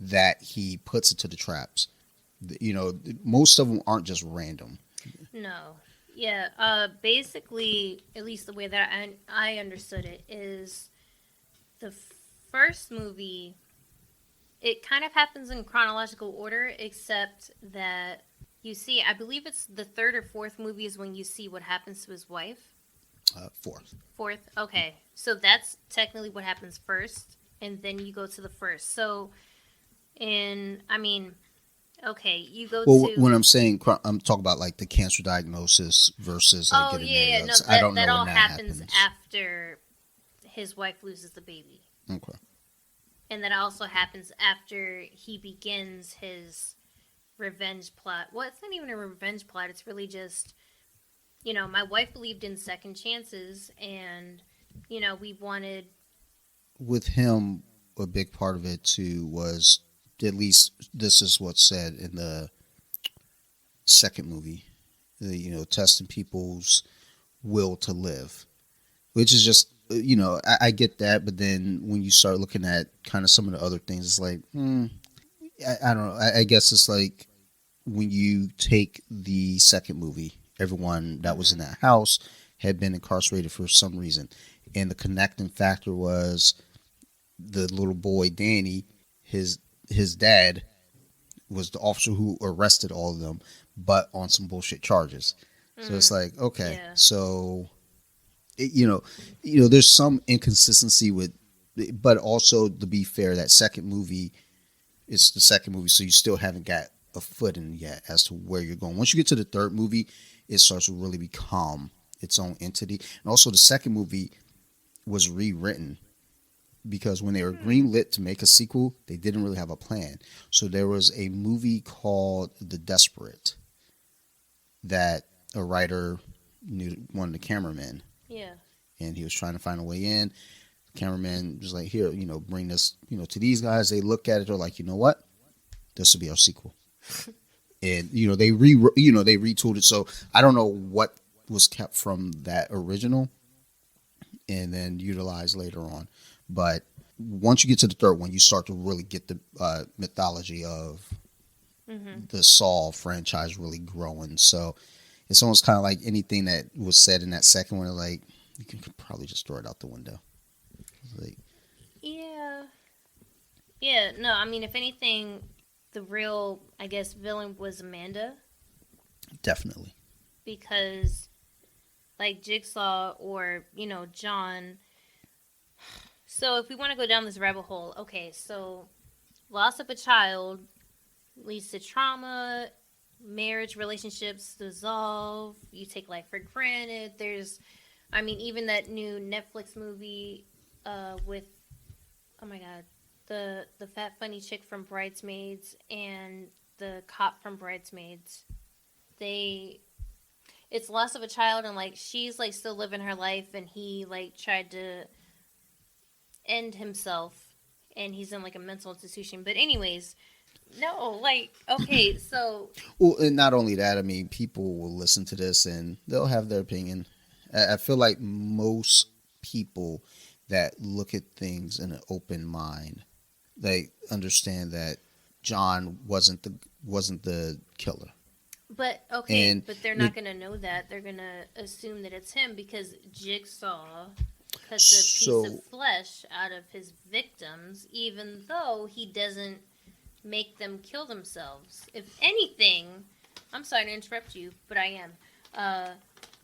that he puts into the traps. Most of them aren't just random. No. Yeah. Basically, at least the way that I understood it is the first movie. It kind of happens in chronological order, except that you see. I believe it's the third or fourth movie is when you see what happens to his wife. Fourth. Fourth. Okay. So that's technically what happens first, and then you go to the first. So, okay, you go Well, to. when I'm saying I'm talking about like the cancer diagnosis versus like Oh getting yeah, married. yeah. No, I don't know that when all that happens happens. after his wife loses the baby, Okay. and that also happens after he begins his revenge plot. Well, it's not even a revenge plot. It's really just, my wife believed in second chances, and we wanted. With him, a big part of it too was, at least this is what's said in the second movie, testing people's will to live, which is just, I get that, but then when you start looking at kind of some of the other things, it's like, I don't know. I guess it's like when you take the second movie, everyone that was in that house had been incarcerated for some reason, and the connecting factor was the little boy Danny, his dad was the officer who arrested all of them, but on some bullshit charges. So it's like, okay, Yeah. so there's some inconsistency with, but also to be fair, that second movie is the second movie, so you still haven't got a footing yet as to where you're going. Once you get to the third movie, it starts to really become its own entity. And also, the second movie was rewritten because when they were greenlit to make a sequel, they didn't really have a plan. So there was a movie called The Desperate that a writer knew one of the cameramen, Yeah. and he was trying to find a way in. The cameraman was like, "Here, bring this, to these guys." They look at it, they're like, "You know what? This will be our sequel." And they they retooled it. So I don't know what was kept from that original and then utilized later on. But once you get to the third one, you start to really get the mythology of the Saw franchise really growing. So it's almost kind of like anything that was said in that second one, like you can probably just throw it out the window. Like, Yeah. Yeah. No, I mean, if anything, the real, I guess, villain was Amanda, definitely. because, like Jigsaw or John. So if we want to go down this rabbit hole, okay, so loss of a child leads to trauma, marriage relationships dissolve, you take life for granted. Even that new Netflix movie with, oh my god, the fat funny chick from Bridesmaids and the cop from Bridesmaids. It's loss of a child, and like she's like still living her life, and he like tried to end himself, and he's in like a mental institution. But anyways, no, like, okay, so Well, and not only that, I mean, people will listen to this and they'll have their opinion. I feel like most people that look at things in an open mind, they understand that John wasn't the killer. but okay, And but they're the, not gonna know that. They're gonna assume that it's him because Jigsaw cuts a piece so of flesh out of his victims, even though he doesn't make them kill themselves. If anything, I'm sorry to interrupt you, but I am.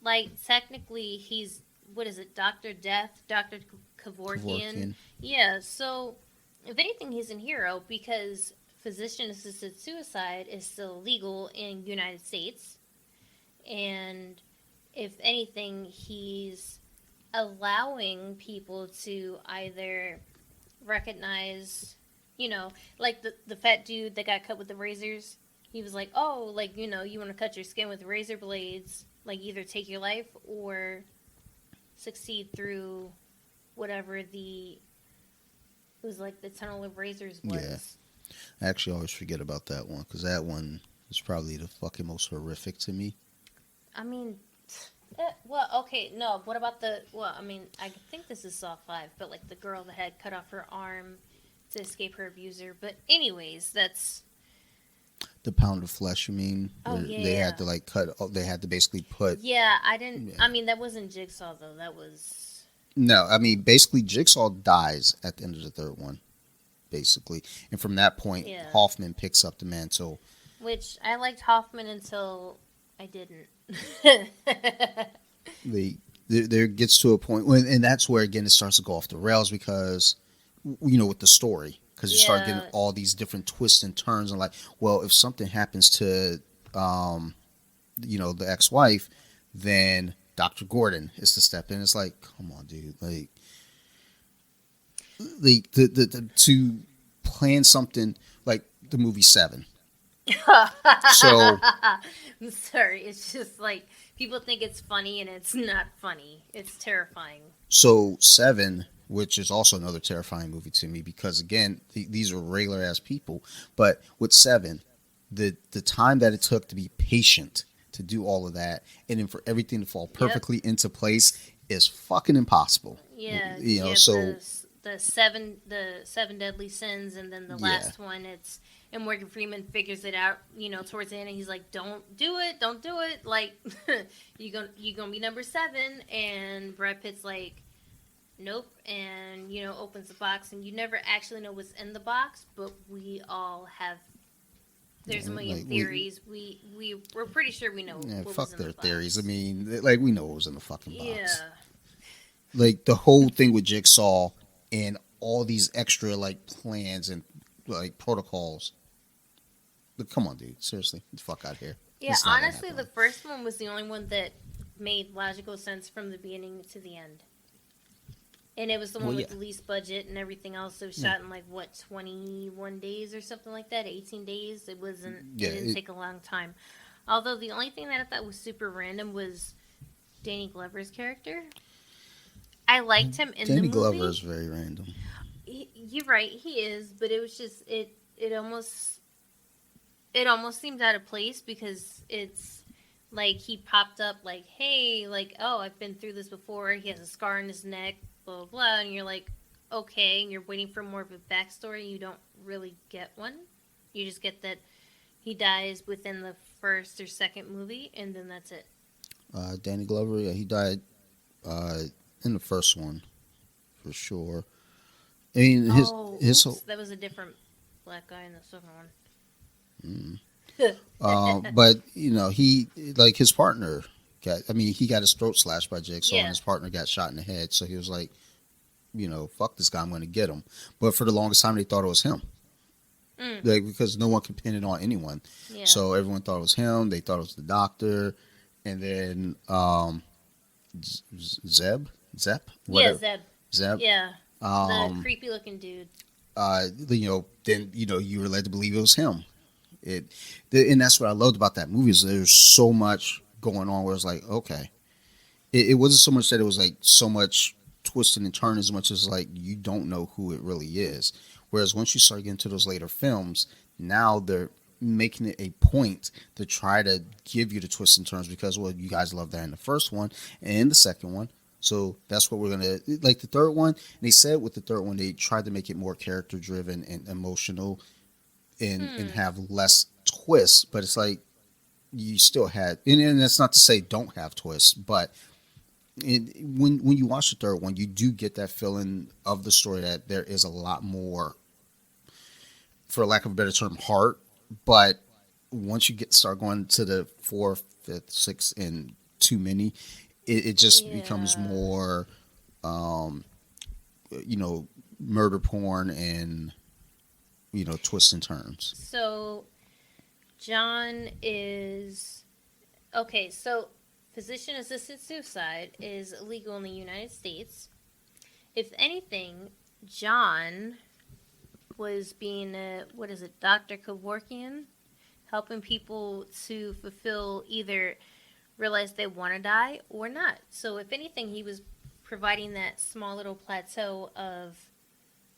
Like technically, he's what is it, Doctor Death, Doctor Kevorkian. Kevorkian. Yeah, so if anything, he's a hero because physician-assisted suicide is still illegal in United States, and if anything, he's allowing people to either recognize, like the fat dude that got cut with the razors. He was like, oh, like, you want to cut your skin with razor blades, like either take your life or succeed through whatever it was like the tunnel of razors was. Yeah. I actually always forget about that one because that one is probably the fucking most horrific to me. I mean, well, okay, no. What about I think this is Saw 5, but like the girl that had cut off her arm to escape her abuser. But anyways, that's The pound of flesh, you mean? Oh, Where yeah. They had to like cut. They had to basically put. yeah. I didn't. Yeah. I mean, that wasn't Jigsaw though. That was No, I mean basically Jigsaw dies at the end of the third one, basically, and from that point, Yeah. Hoffman picks up the mantle. which I liked Hoffman until I didn't. There gets to a point when, and that's where again it starts to go off the rails because, with the story, because you start getting Yeah. all these different twists and turns and like, well, if something happens to, the ex-wife, then Dr. Gordon is to step in. It's like, come on, dude, like the to plan something like the movie Seven. So I'm sorry. It's just like people think it's funny and it's not funny. It's terrifying. So Seven, which is also another terrifying movie to me because again, these are regular ass people. But with Seven, the time that it took to be patient to do all of that, and then for everything to fall perfectly into place is fucking impossible. Yeah, So the seven deadly sins, and then the Yeah. last one, and Morgan Freeman figures it out, towards the end, and he's like, "Don't do it, like you gonna be number 7," and Brad Pitt's like, "Nope," and opens the box, and you never actually know what's in the box, but we all have. There's a million like, theories. We're pretty sure we know. yeah, what fuck was in their the box. theories. I mean, like we know what was in the fucking box. Yeah. Like the whole thing with Jigsaw and all these extra like plans and like protocols. But come on, dude. Seriously, get the fuck out of here. Yeah, It's not gonna honestly, happen. the first one was the only one that made logical sense from the beginning to the end. And it was the one Well, with yeah. the least budget and everything else. It was shot in 21 days or something like that, 18 days. It wasn't, Yeah, it didn't it- take a long time. Although the only thing that I thought was super random was Danny Glover's character. I liked him in Danny the movie. Glover is very random. You're right, he is, but it was just, it almost seemed out of place because it's like he popped up like, hey, like, oh, I've been through this before. He has a scar on his neck, blah, blah, blah. And you're like, okay. And you're waiting for more of a backstory. You don't really get one. You just get that he dies within the first or second movie, and then that's it. Danny Glover, yeah, he died in the first one for sure. I mean, his oops, whole, that was a different black guy in the second one. but he like his partner he got his throat slashed by Jigsaw Yeah. and his partner got shot in the head, so he was like, fuck this guy, I'm going to get him. But for the longest time they thought it was him, like because no one could pin it on anyone. Yeah. So everyone thought it was him. They thought it was the doctor, and then Zeb, Yeah, whatever. Zeb. Zeb. Yeah. The Um, creepy looking dude. then you were led to believe it was him. And that's what I loved about that movie is there's so much going on where it's like, okay, it wasn't so much that it was like so much twisting and turning as much as like you don't know who it really is. Whereas once you start getting to those later films, now they're making it a point to try to give you the twists and turns because, well, you guys love that in the first one and in the second one. So that's what we're going to, like the third one, they said with the third one, they tried to make it more character driven and emotional and have less twists, but it's like you still had, and that's not to say don't have twists, but when you watch the third one, you do get that feeling of the story that there is a lot more, for lack of a better term, heart. But once you start going to the 4th, 5th, 6th, and too many, it just becomes Yeah. more, um, murder porn and twists and turns. So John is okay. So physician assisted suicide is illegal in the United States. If anything, John was being a what is it, Doctor Kevorkian, helping people to fulfill either realize they want to die or not. So if anything, he was providing that small little plateau of,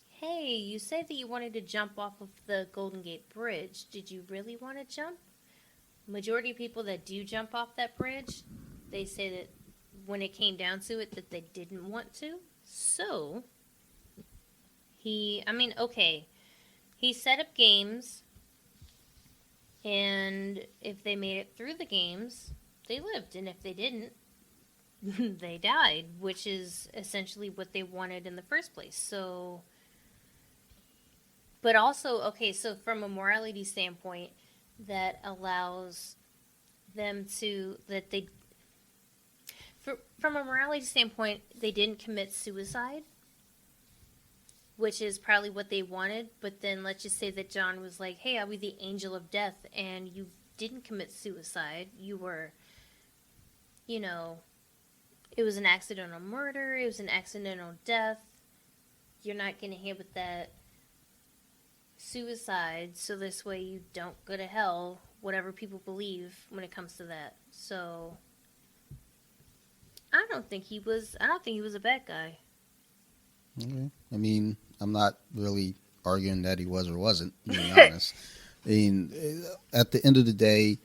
hey, you said that you wanted to jump off of the Golden Gate Bridge. Did you really want to jump? Majority of people that do jump off that bridge, they say that when it came down to it, that they didn't want to. So okay, he set up games, and if they made it through the games, they lived, and if they didn't, they died, which is essentially what they wanted in the first place. So, but also, okay, so from a morality standpoint, that allows them to, that they, from a morality standpoint, they didn't commit suicide, which is probably what they wanted. But then let's just say that John was like, hey, I'll be the angel of death, and you didn't commit suicide. You were, you know, it was an accidental murder, it was an accidental death. You're not getting hit with that suicide, so this way you don't go to hell, whatever people believe when it comes to that. So I don't think he was a bad guy. Okay. I mean, I'm not really arguing that he was or wasn't, to be honest. I mean, at the end of the day,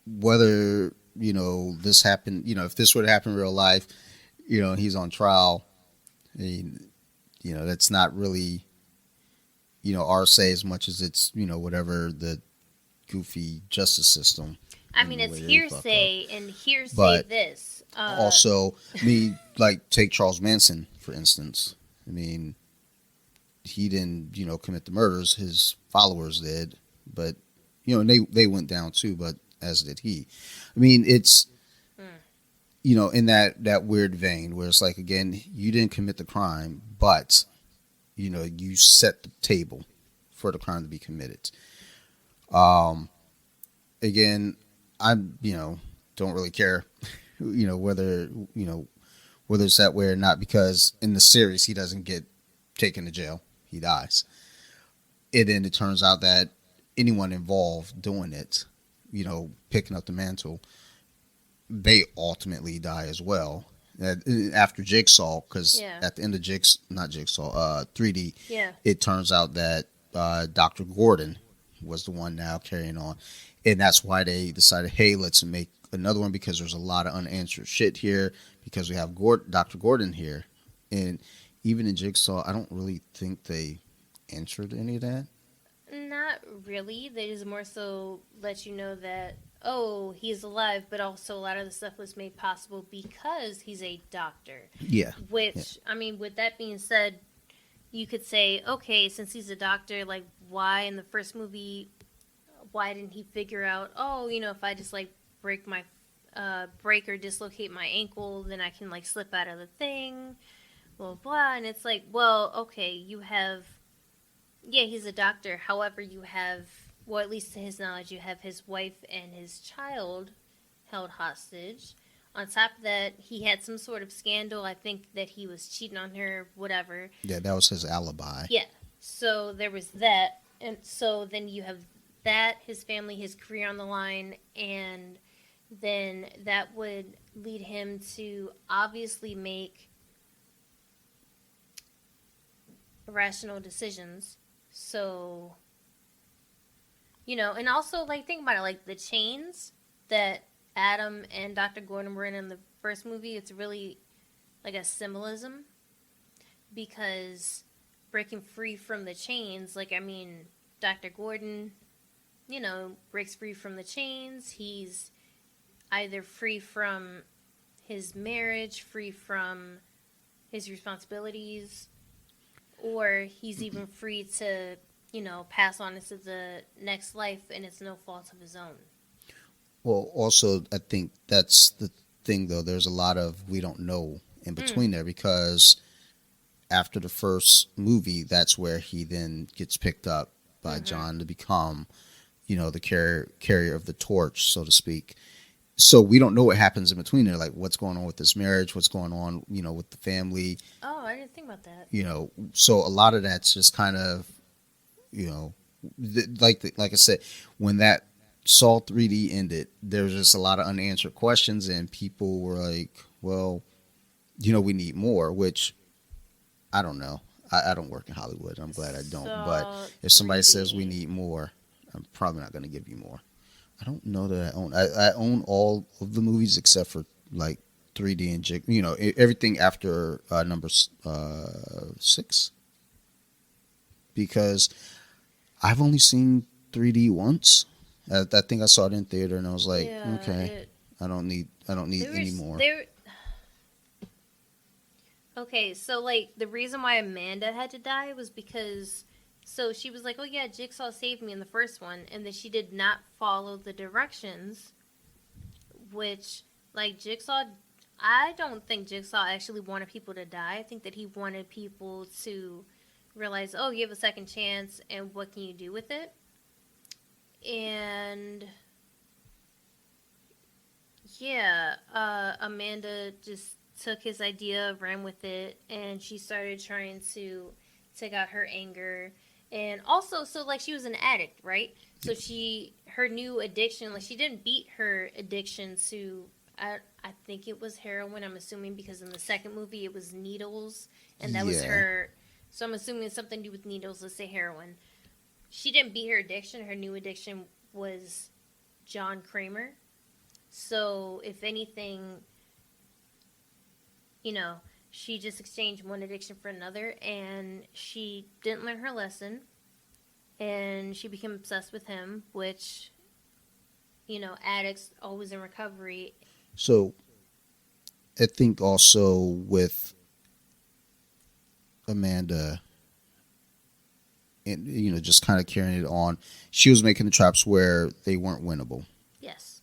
whether, this happened, if this would happen in real life, he's on trial, I mean, that's not really, our say as much as it's, whatever the goofy justice system. I mean, it's hearsay and hearsay but this. Also, I mean, like, take Charles Manson, for instance. I mean, he didn't, commit the murders. His followers did. But, they went down too, but as did he. I mean, it's, in that weird vein where it's like, again, you didn't commit the crime, but, you set the table for the crime to be committed. Again, I'm, don't really care, whether it's that way or not, because in the series, he doesn't get taken to jail. He dies. And then it turns out that anyone involved doing it, picking up the mantle, they ultimately die as well. After Jigsaw, because at the end of 3D, it turns out that Dr. Gordon was the one now carrying on. And that's why they decided, hey, let's make another one, because there's a lot of unanswered shit here, because we have Dr. Gordon here. And even in Jigsaw, I don't really think they answered any of that. Not really. They just more so let you know that, oh, he's alive, but also a lot of the stuff was made possible because he's a doctor. Yeah. Which, I mean, with that being said, you could say, okay, since he's a doctor, like, why in the first movie, why didn't he figure out, oh, if I just, like, break or dislocate my ankle, then I can, like, slip out of the thing, blah, blah. And it's like, well, okay, he's a doctor. However, you have, well, at least to his knowledge, you have his wife and his child held hostage. On top of that, he had some sort of scandal. I think that he was cheating on her, whatever. Yeah, that was his alibi. Yeah. So there was that. And so then you have that, his family, his career on the line, and then that would lead him to obviously make rational decisions. So, and also, like, think about it, like, the chains that Adam and Dr. Gordon were in the first movie, it's really like a symbolism, because breaking free from the chains, like, I mean, Dr. Gordon, breaks free from the chains. He's either free from his marriage, free from his responsibilities, or he's even free to, pass on into the next life, and it's no fault of his own. Well, also, I think that's the thing though. There's a lot of we don't know in between there, because after the first movie, that's where he then gets picked up by John to become, the carrier of the torch, so to speak. So we don't know what happens in between there, like what's going on with this marriage, what's going on, with the family. Oh, I didn't think about that. So a lot of that's just kind of, like I said, when that Saw 3D ended, there was just a lot of unanswered questions, and people were like, well, we need more, which I don't know. I don't work in Hollywood. I'm glad I don't. But if somebody says we need more, I'm probably not going to give you more. I don't know that I own. I own all of the movies except for like 3D and everything after number 6, because I've only seen 3D once. I think I saw it in theater, and I was like, okay, I don't need any more. Okay, so like the reason why Amanda had to die was because, so she was like, oh yeah, Jigsaw saved me in the first one, and then she did not follow the directions, which, like, Jigsaw, I don't think Jigsaw actually wanted people to die. I think that he wanted people to realize, oh, you have a second chance, and what can you do with it? And yeah, Amanda just took his idea, ran with it, and she started trying to take out her anger. And also, so like she was an addict, right? So her new addiction, like she didn't beat her addiction to, I think it was heroin, I'm assuming, because in the second movie it was needles, and that was her, so I'm assuming it's something to do with needles, let's say heroin. She didn't beat her addiction. Her new addiction was John Kramer. So if anything, she just exchanged one addiction for another, and she didn't learn her lesson, and she became obsessed with him, which, addicts always in recovery. So I think also with Amanda, and just kind of carrying it on, she was making the traps where they weren't winnable. Yes.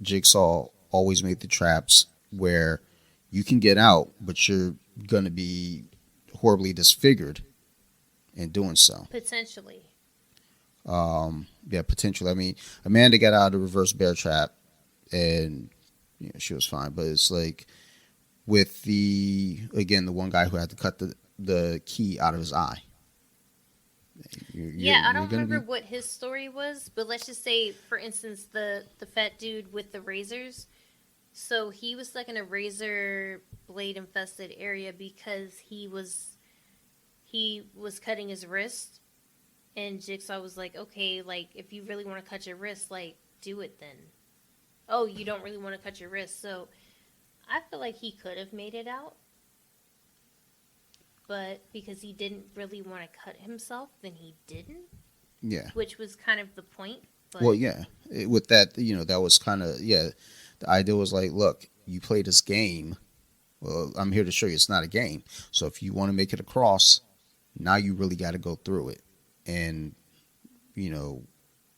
Jigsaw always made the traps where you can get out, but you're going to be horribly disfigured in doing so. Potentially. Potentially. I mean, Amanda got out of the reverse bear trap, and she was fine. But it's like with the one guy who had to cut the key out of his eye. I don't remember what his story was, but let's just say, for instance, the fat dude with the razors. So he was stuck in a razor blade infested area because he was cutting his wrist, and Jigsaw was like, okay, like, if you really want to cut your wrist, like, do it then. Oh, you don't really want to cut your wrist. So I feel like he could have made it out, but because he didn't really want to cut himself, then he didn't. Yeah. Which was kind of the point. But well, yeah. With that, that was kind of, the idea was like, look, you play this game. Well, I'm here to show you it's not a game. So if you want to make it across, now you really got to go through it and,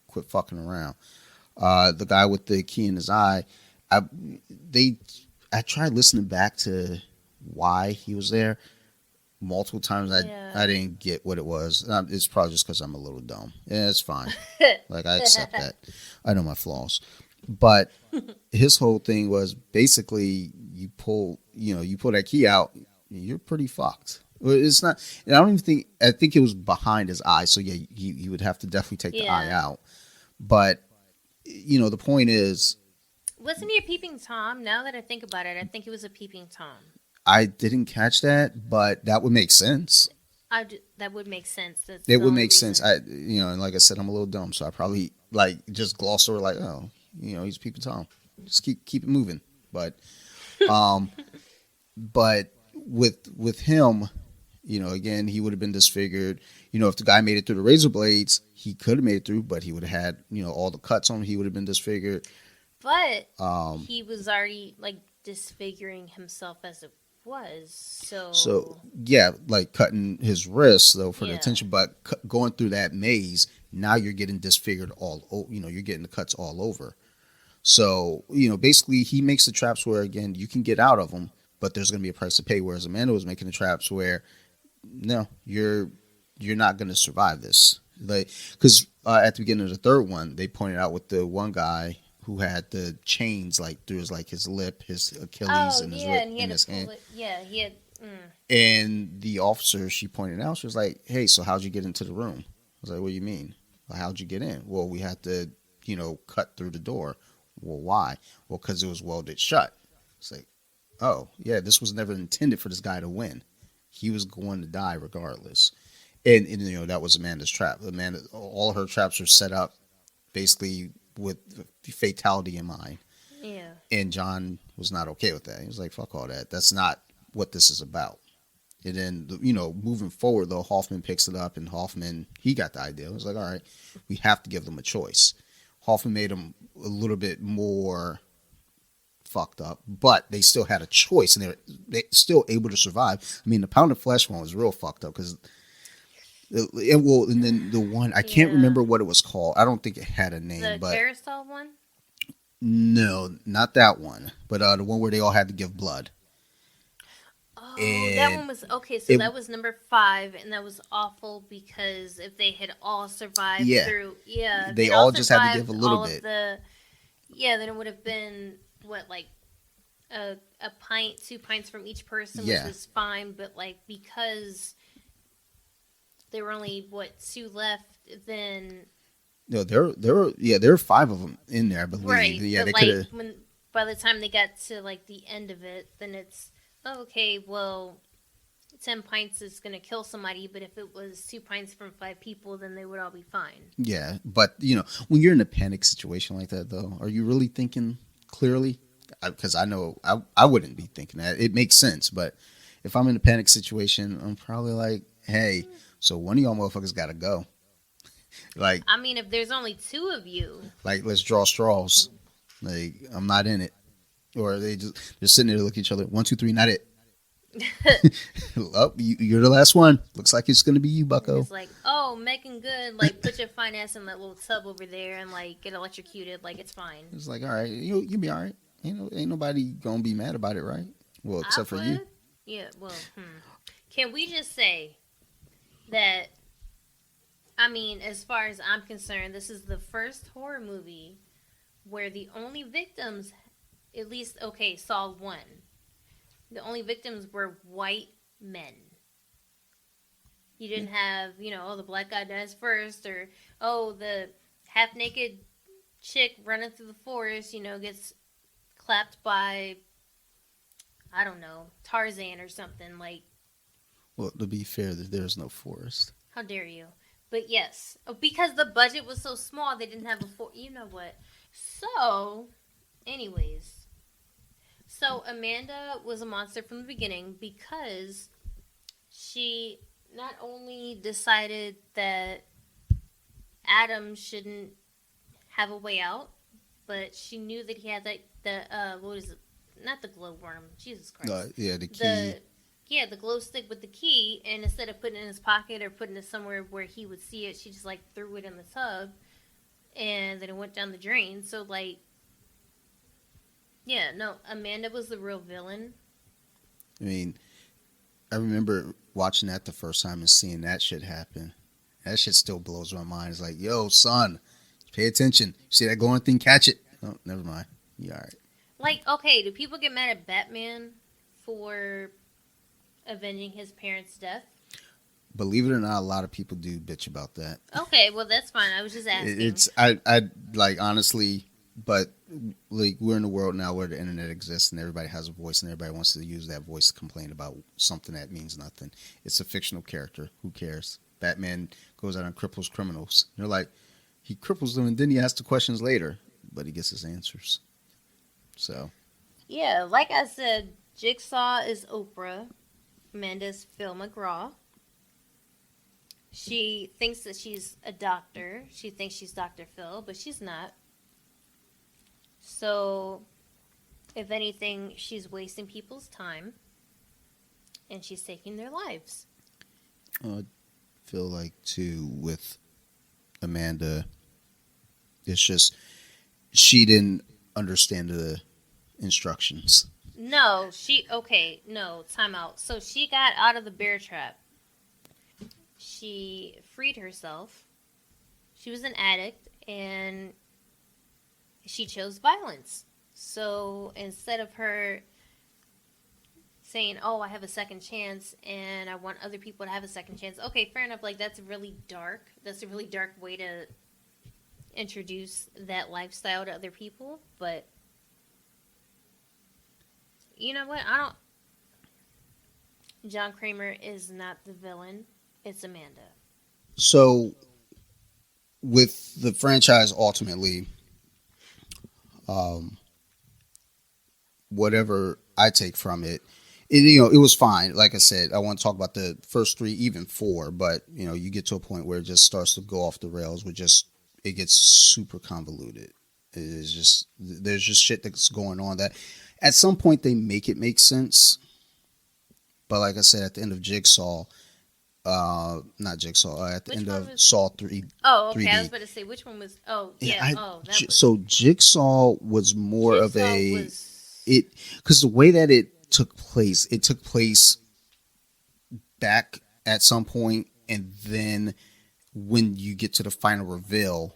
quit fucking around. The guy with the key in his eye, I tried listening back to why he was there multiple times. I didn't get what it was. It's probably just because I'm a little dumb. Yeah, it's fine. Like, I accept that. I know my flaws. But his whole thing was basically you pull that key out, you're pretty fucked. It's not. And I don't even think. I think it was behind his eye. So yeah, you would have to definitely take the eye out. But the point is, wasn't he a peeping Tom? Now that I think about it, I think it was a peeping Tom. I didn't catch that, but that would make sense. That would make sense. It would make sense. And like I said, I'm a little dumb, so I probably just glossed over like, oh, he's a peeping Tom. Just keep it moving. But, but with him, again, he would have been disfigured. If the guy made it through the razor blades, he could have made it through, but he would have had, all the cuts on him. He would have been disfigured. But he was already disfiguring himself as it was. So yeah, like cutting his wrists though for the attention, but going through that maze, now you're getting disfigured all. You're getting the cuts all over. So, basically he makes the traps where, again, you can get out of them, but there's going to be a price to pay. Whereas Amanda was making the traps where, no, you're not going to survive this. Like, because at the beginning of the third one, they pointed out with the one guy who had the chains like through his lip, his Achilles, Oh and his yeah, lip, and he and had his to pull hand. it. Yeah, he had. And the officer, she pointed out, she was like, "Hey, so how'd you get into the room?" I was like, "What do you mean? Like, how'd you get in?" "Well, we had to, cut through the door." "Well, why?" "Well, because it was welded shut." It's like, oh yeah, this was never intended for this guy to win. He was going to die regardless. And that was Amanda's trap. Amanda, all her traps are set up basically with the fatality in mind. Yeah. And John was not okay with that. He was like, "Fuck all that. That's not what this is about." And then, moving forward, though, Hoffman picks it up, and Hoffman, he got the idea. He was like, all right, we have to give them a choice. Hoffman made them a little bit more fucked up, but they still had a choice, and they still able to survive. I mean, the pound of flesh one was real fucked up because and then the one, I can't Yeah. remember what it was called. I don't think it had a name, The but carousel one. no, not that one, but the one where they all had to give blood. Oh, that And one was okay. So it, that was number 5, and that was awful because if they had all survived yeah, through, yeah, if they they'd all all just had to give survived a little all bit. of the, yeah, then it would have been what, like a pint, 2 pints from each person, Yeah. which was fine. But like because there were only what 2 left, then No, there were 5 of them in there, I believe. right. Yeah, But they could like have. when by the time they got to like the end of it, then it's oh, okay. Well, 10 pints is going to kill somebody, but if it was 2 pints from 5 people, then they would all be fine. Yeah, but when you're in a panic situation like that, though, are you really thinking clearly? Because I know I wouldn't be thinking that. It makes sense, but if I'm in a panic situation, I'm probably like, hey, so one of y'all motherfuckers got to go. Like, I mean, if there's only 2 of you, let's draw straws. Like, I'm not in it, or they're sitting there, look at each other. 1, 2, 3, not it. Oh, you're the last one. Looks like it's gonna be you, Bucko. it's like, oh, Megan Good, like, put your fine ass in that little tub over there and, like, get electrocuted. Like, it's fine. It's like, all right, you'll be all right. Ain't nobody gonna be mad about it, right? Well, except for you. Yeah, well, Can we just say that, I mean, as far as I'm concerned, this is the first horror movie where the only victims, at least, okay, Saw 1, the only victims were white men. You didn't have, oh, the black guy dies first, or, oh, the half naked chick running through the forest, gets clapped by, I don't know, Tarzan or something. Like, Well, to be fair, there's no forest. how dare you? But yes, because the budget was so small, they didn't have you know what. So, anyways. So, Amanda was a monster from the beginning because she not only decided that Adam shouldn't have a way out, but she knew that he had what is it? Not the glowworm. Jesus Christ. Yeah, the key. The glow stick with the key, and instead of putting it in his pocket or putting it somewhere where he would see it, she just like threw it in the tub, and then it went down the drain. So like, yeah, no, Amanda was the real villain. I mean, I remember watching that the first time and seeing that shit happen. That shit still blows my mind. It's like, yo, son, pay attention. You see that glowing thing? Catch it. Oh, never mind. You all right? Like, okay, do people get mad at Batman for avenging his parents' death? Believe it or not, a lot of people do bitch about that. Okay, well that's fine. I was just asking. It's I like honestly, but like we're in a world now where the internet exists and everybody has a voice and everybody wants to use that voice to complain about something that means nothing. It's a fictional character. Who cares? Batman goes out and cripples criminals. They're like, he cripples them and then he asks the questions later, but he gets his answers. So yeah, like I said, Jigsaw is Oprah. Amanda's Phil McGraw. She thinks that she's a doctor. She thinks she's Dr. Phil, but she's not. So, if anything, she's wasting people's time and she's taking their lives. I feel like too with Amanda, it's just she didn't understand the instructions. No, no, time out. So she got out of the bear trap. She freed herself. She was an addict and she chose violence. So instead of her saying, "Oh, I have a second chance and I want other people to have a second chance." Okay, fair enough. Like that's really dark. That's a really dark way to introduce that lifestyle to other people, but you know what? I don't John Kramer is not the villain. It's Amanda. So with the franchise, ultimately, um, whatever I take from it, it was fine. Like I said, I want to talk about the first three, even four, but you get to a point where it just starts to go off the rails. It gets super convoluted. It is just there's just shit that's going on that at some point they make it make sense. But like I said, at the end of Jigsaw, not Jigsaw, at the Which end one of was? Saw 3, Oh, okay. 3D. I was about to say which one was. Oh, yeah. Yeah, Oh, that was. so Jigsaw was more of Jigsaw a was. because the way that it took place back at some point, and then when you get to the final reveal,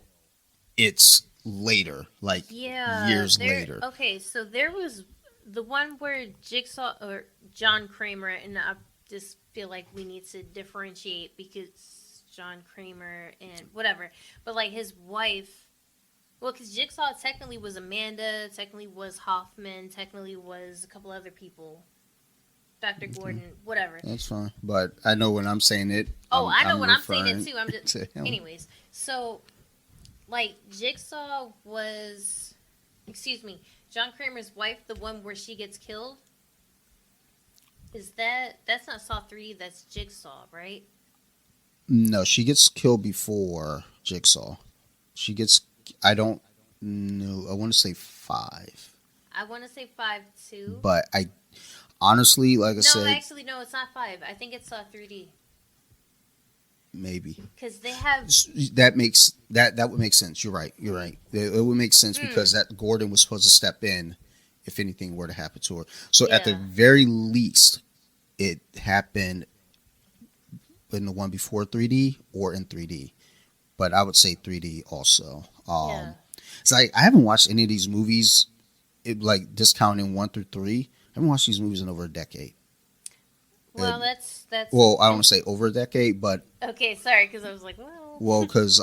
it's later, like Yeah, years there. later. Okay, so there was the one where Jigsaw or John Kramer, and I just feel like we need to differentiate because John Kramer and whatever, but like his wife. Well, because Jigsaw technically was Amanda, technically was Hoffman, technically was a couple other people, Dr. Gordon, whatever. That's fine, but I know when I'm saying it, Oh, I know I'm when I'm saying it referring too. I'm just. to him. Anyways, so like Jigsaw was, excuse me, John Kramer's wife, the one where she gets killed. That's not Saw 3D, that's Jigsaw, right? No, she gets killed before Jigsaw. She gets. I don't know. I want to say 5, I want to say 5 too. but I honestly, like I No, said, actually, no, it's not 5. I think it's Saw 3D. maybe Because they have. that would make sense. You're right. You're right. It would make sense because that Gordon was supposed to step in if anything were to happen to her. So at the Yeah. very least, it happened in the one before 3D or in 3D. But I would say 3D also. Yeah. It's like I haven't watched any of these movies, like discounting 1 through 3. I haven't watched these movies in over a decade. Well, that's. Well, I don't want to say over a decade, but Okay, sorry, because I was like, well. because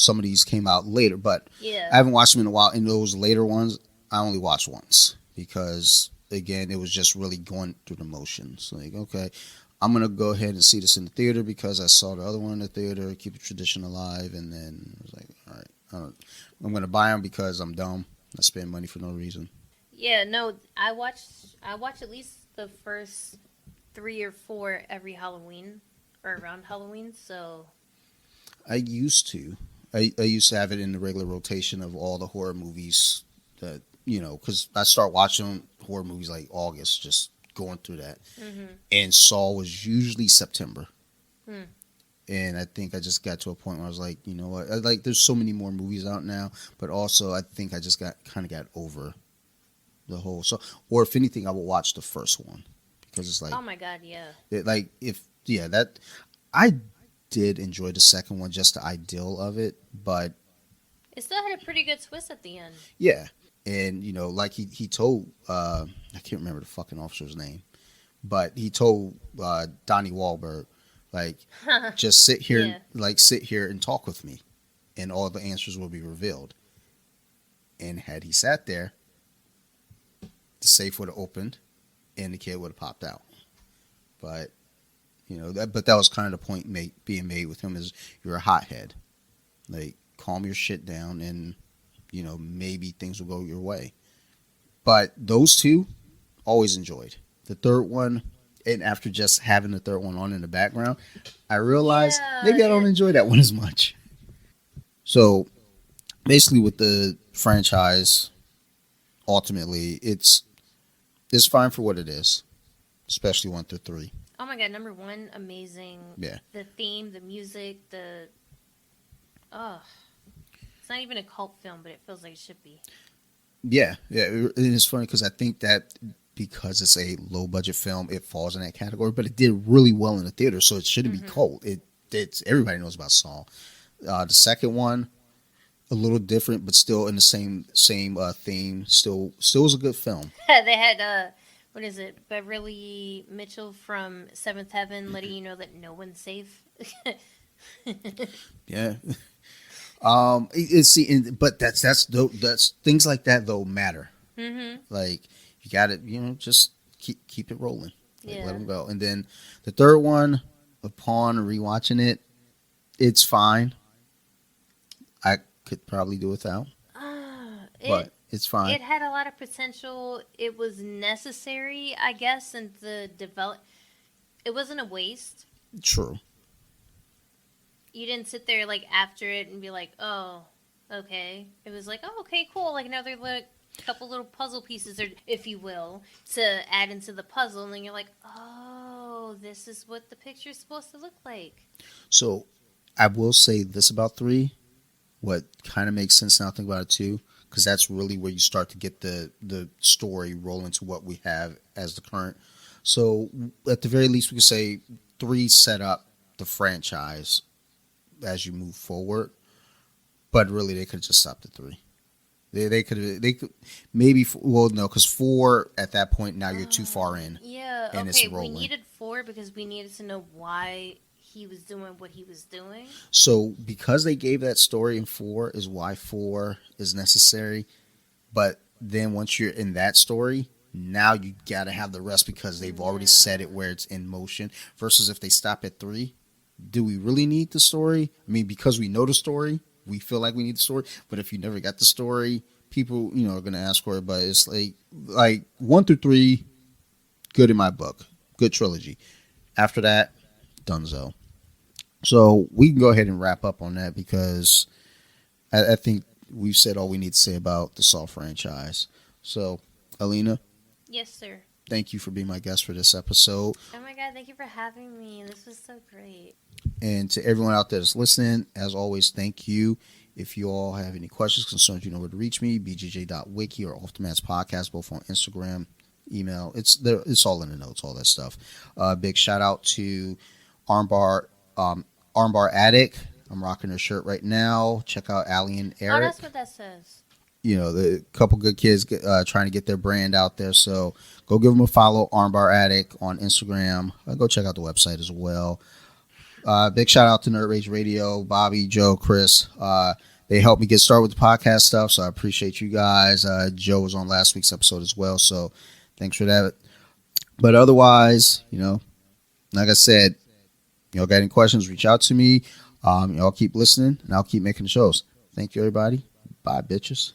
some of these came out later, but Yeah. I haven't watched them in a while. And those later ones, I only watched once because again, it was just really going through the motions. Like, okay, I'm gonna go ahead and see this in the theater because I saw the other one in the theater, keep the tradition alive, and then I was like, all right, I'm gonna buy them because I'm dumb. I spend money for no reason. Yeah, no, I watch at least the first 3 or 4 every Halloween or around Halloween. So I used to. I used to have it in the regular rotation of all the horror movies that because I start watching horror movies like August, just going through that. And Saw was usually September. And I think I just got to a point where I was like, you know what? There's so many more movies out now, but also I think I just got over the whole. So, or if anything, I will watch the first one because it's like, oh my god, yeah. that I did enjoy the second one, just the ideal of it, but It still had a pretty good twist at the end. yeah, and like he told I can't remember the fucking officer's name, but he told Donnie Wahlberg, like, just sit here, Yeah. sit here and talk with me, and all the answers will be revealed. And had he sat there, the safe would have opened, and the kid would have popped out. But that was kind of the point being made with him is you're a hothead, like calm your shit down, and maybe things will go your way. But those two, always enjoyed. The third one, and after just having the third one on in the background, I realized maybe I don't enjoy that one as much. So basically, with the franchise, ultimately, it's fine for what it is, especially 1 through 3. Oh my god, number 1, amazing. Yeah. The theme, the music, it's not even a cult film, but it feels like it should be. Yeah, yeah. And it's funny because I think that because it's a low budget film, it falls in that category. But it did really well in the theater, so it shouldn't be cold. It's everybody knows about Saw. The second one, a little different, but still in the same theme. Still was a good film. They had what is it? Beverly Mitchell from Seventh Heaven, letting you know that no one's safe. Yeah. But that's things like that though matter. Mm-hmm. Like you got to just keep it rolling. Like, Yeah. let them go. And then the third one, upon rewatching it, it's fine. I could probably do without, but it's fine. It had a lot of potential. It was necessary, I guess, and the develop. It wasn't a waste. True. You didn't sit there like after it and be like, "Oh, okay." It was like, "Oh, okay, cool." Like another couple little puzzle pieces, or if you will, to add into the puzzle, and then you're like, "Oh, this is what the picture's supposed to look like." So I will say this about 3. What kind of makes sense now, think about it too, because that's really where you start to get the story roll into what we have as the current. So at the very least, we could say 3 set up the franchise as you move forward, but really they could have just stopped at 3. They could maybe, well, no, because 4 at that point now you're too far in. Yeah, and it's okay. We rolling. needed 4 because we needed to know why he was doing what he was doing. So because they gave that story in 4 is why 4 is necessary. But then once you're in that story, now you got to have the rest because they've already set it where it's in motion. Versus if they stop at 3, do we really need the story? I mean, because we know the story, we feel like we need the story. But if you never got the story, people are going to ask for it. But it's like 1 through 3, good in my book, good trilogy. After that, dunzo. So we can go ahead and wrap up on that because I think we've said all we need to say about the Saw franchise. So, Aleana, Yes, sir. thank you for being my guest for this episode. Oh my God, thank you for having me. This was so great. And to everyone out there that's listening, as always, thank you. If you all have any questions, concerns, you know where to reach me, bjj.wiki or Off the Mats Podcast, both on Instagram, email. It's there. It's all in the notes, all that stuff. Big shout out to Armbar Addict. I'm rocking her shirt right now. Check out Allie and Oh, Eric. that's what that says. The couple good kids trying to get their brand out there. So go give them a follow, Armbar Addict on Instagram. Go check out the website as well. Big shout out to Nerd Rage Radio, Bobby, Joe, Chris. They helped me get started with the podcast stuff, so I appreciate you guys. Joe was on last week's episode as well, so thanks for that. But otherwise, like I said, got any questions, reach out to me. Y'all keep listening, and I'll keep making the shows. Thank you, everybody. Bye, bitches.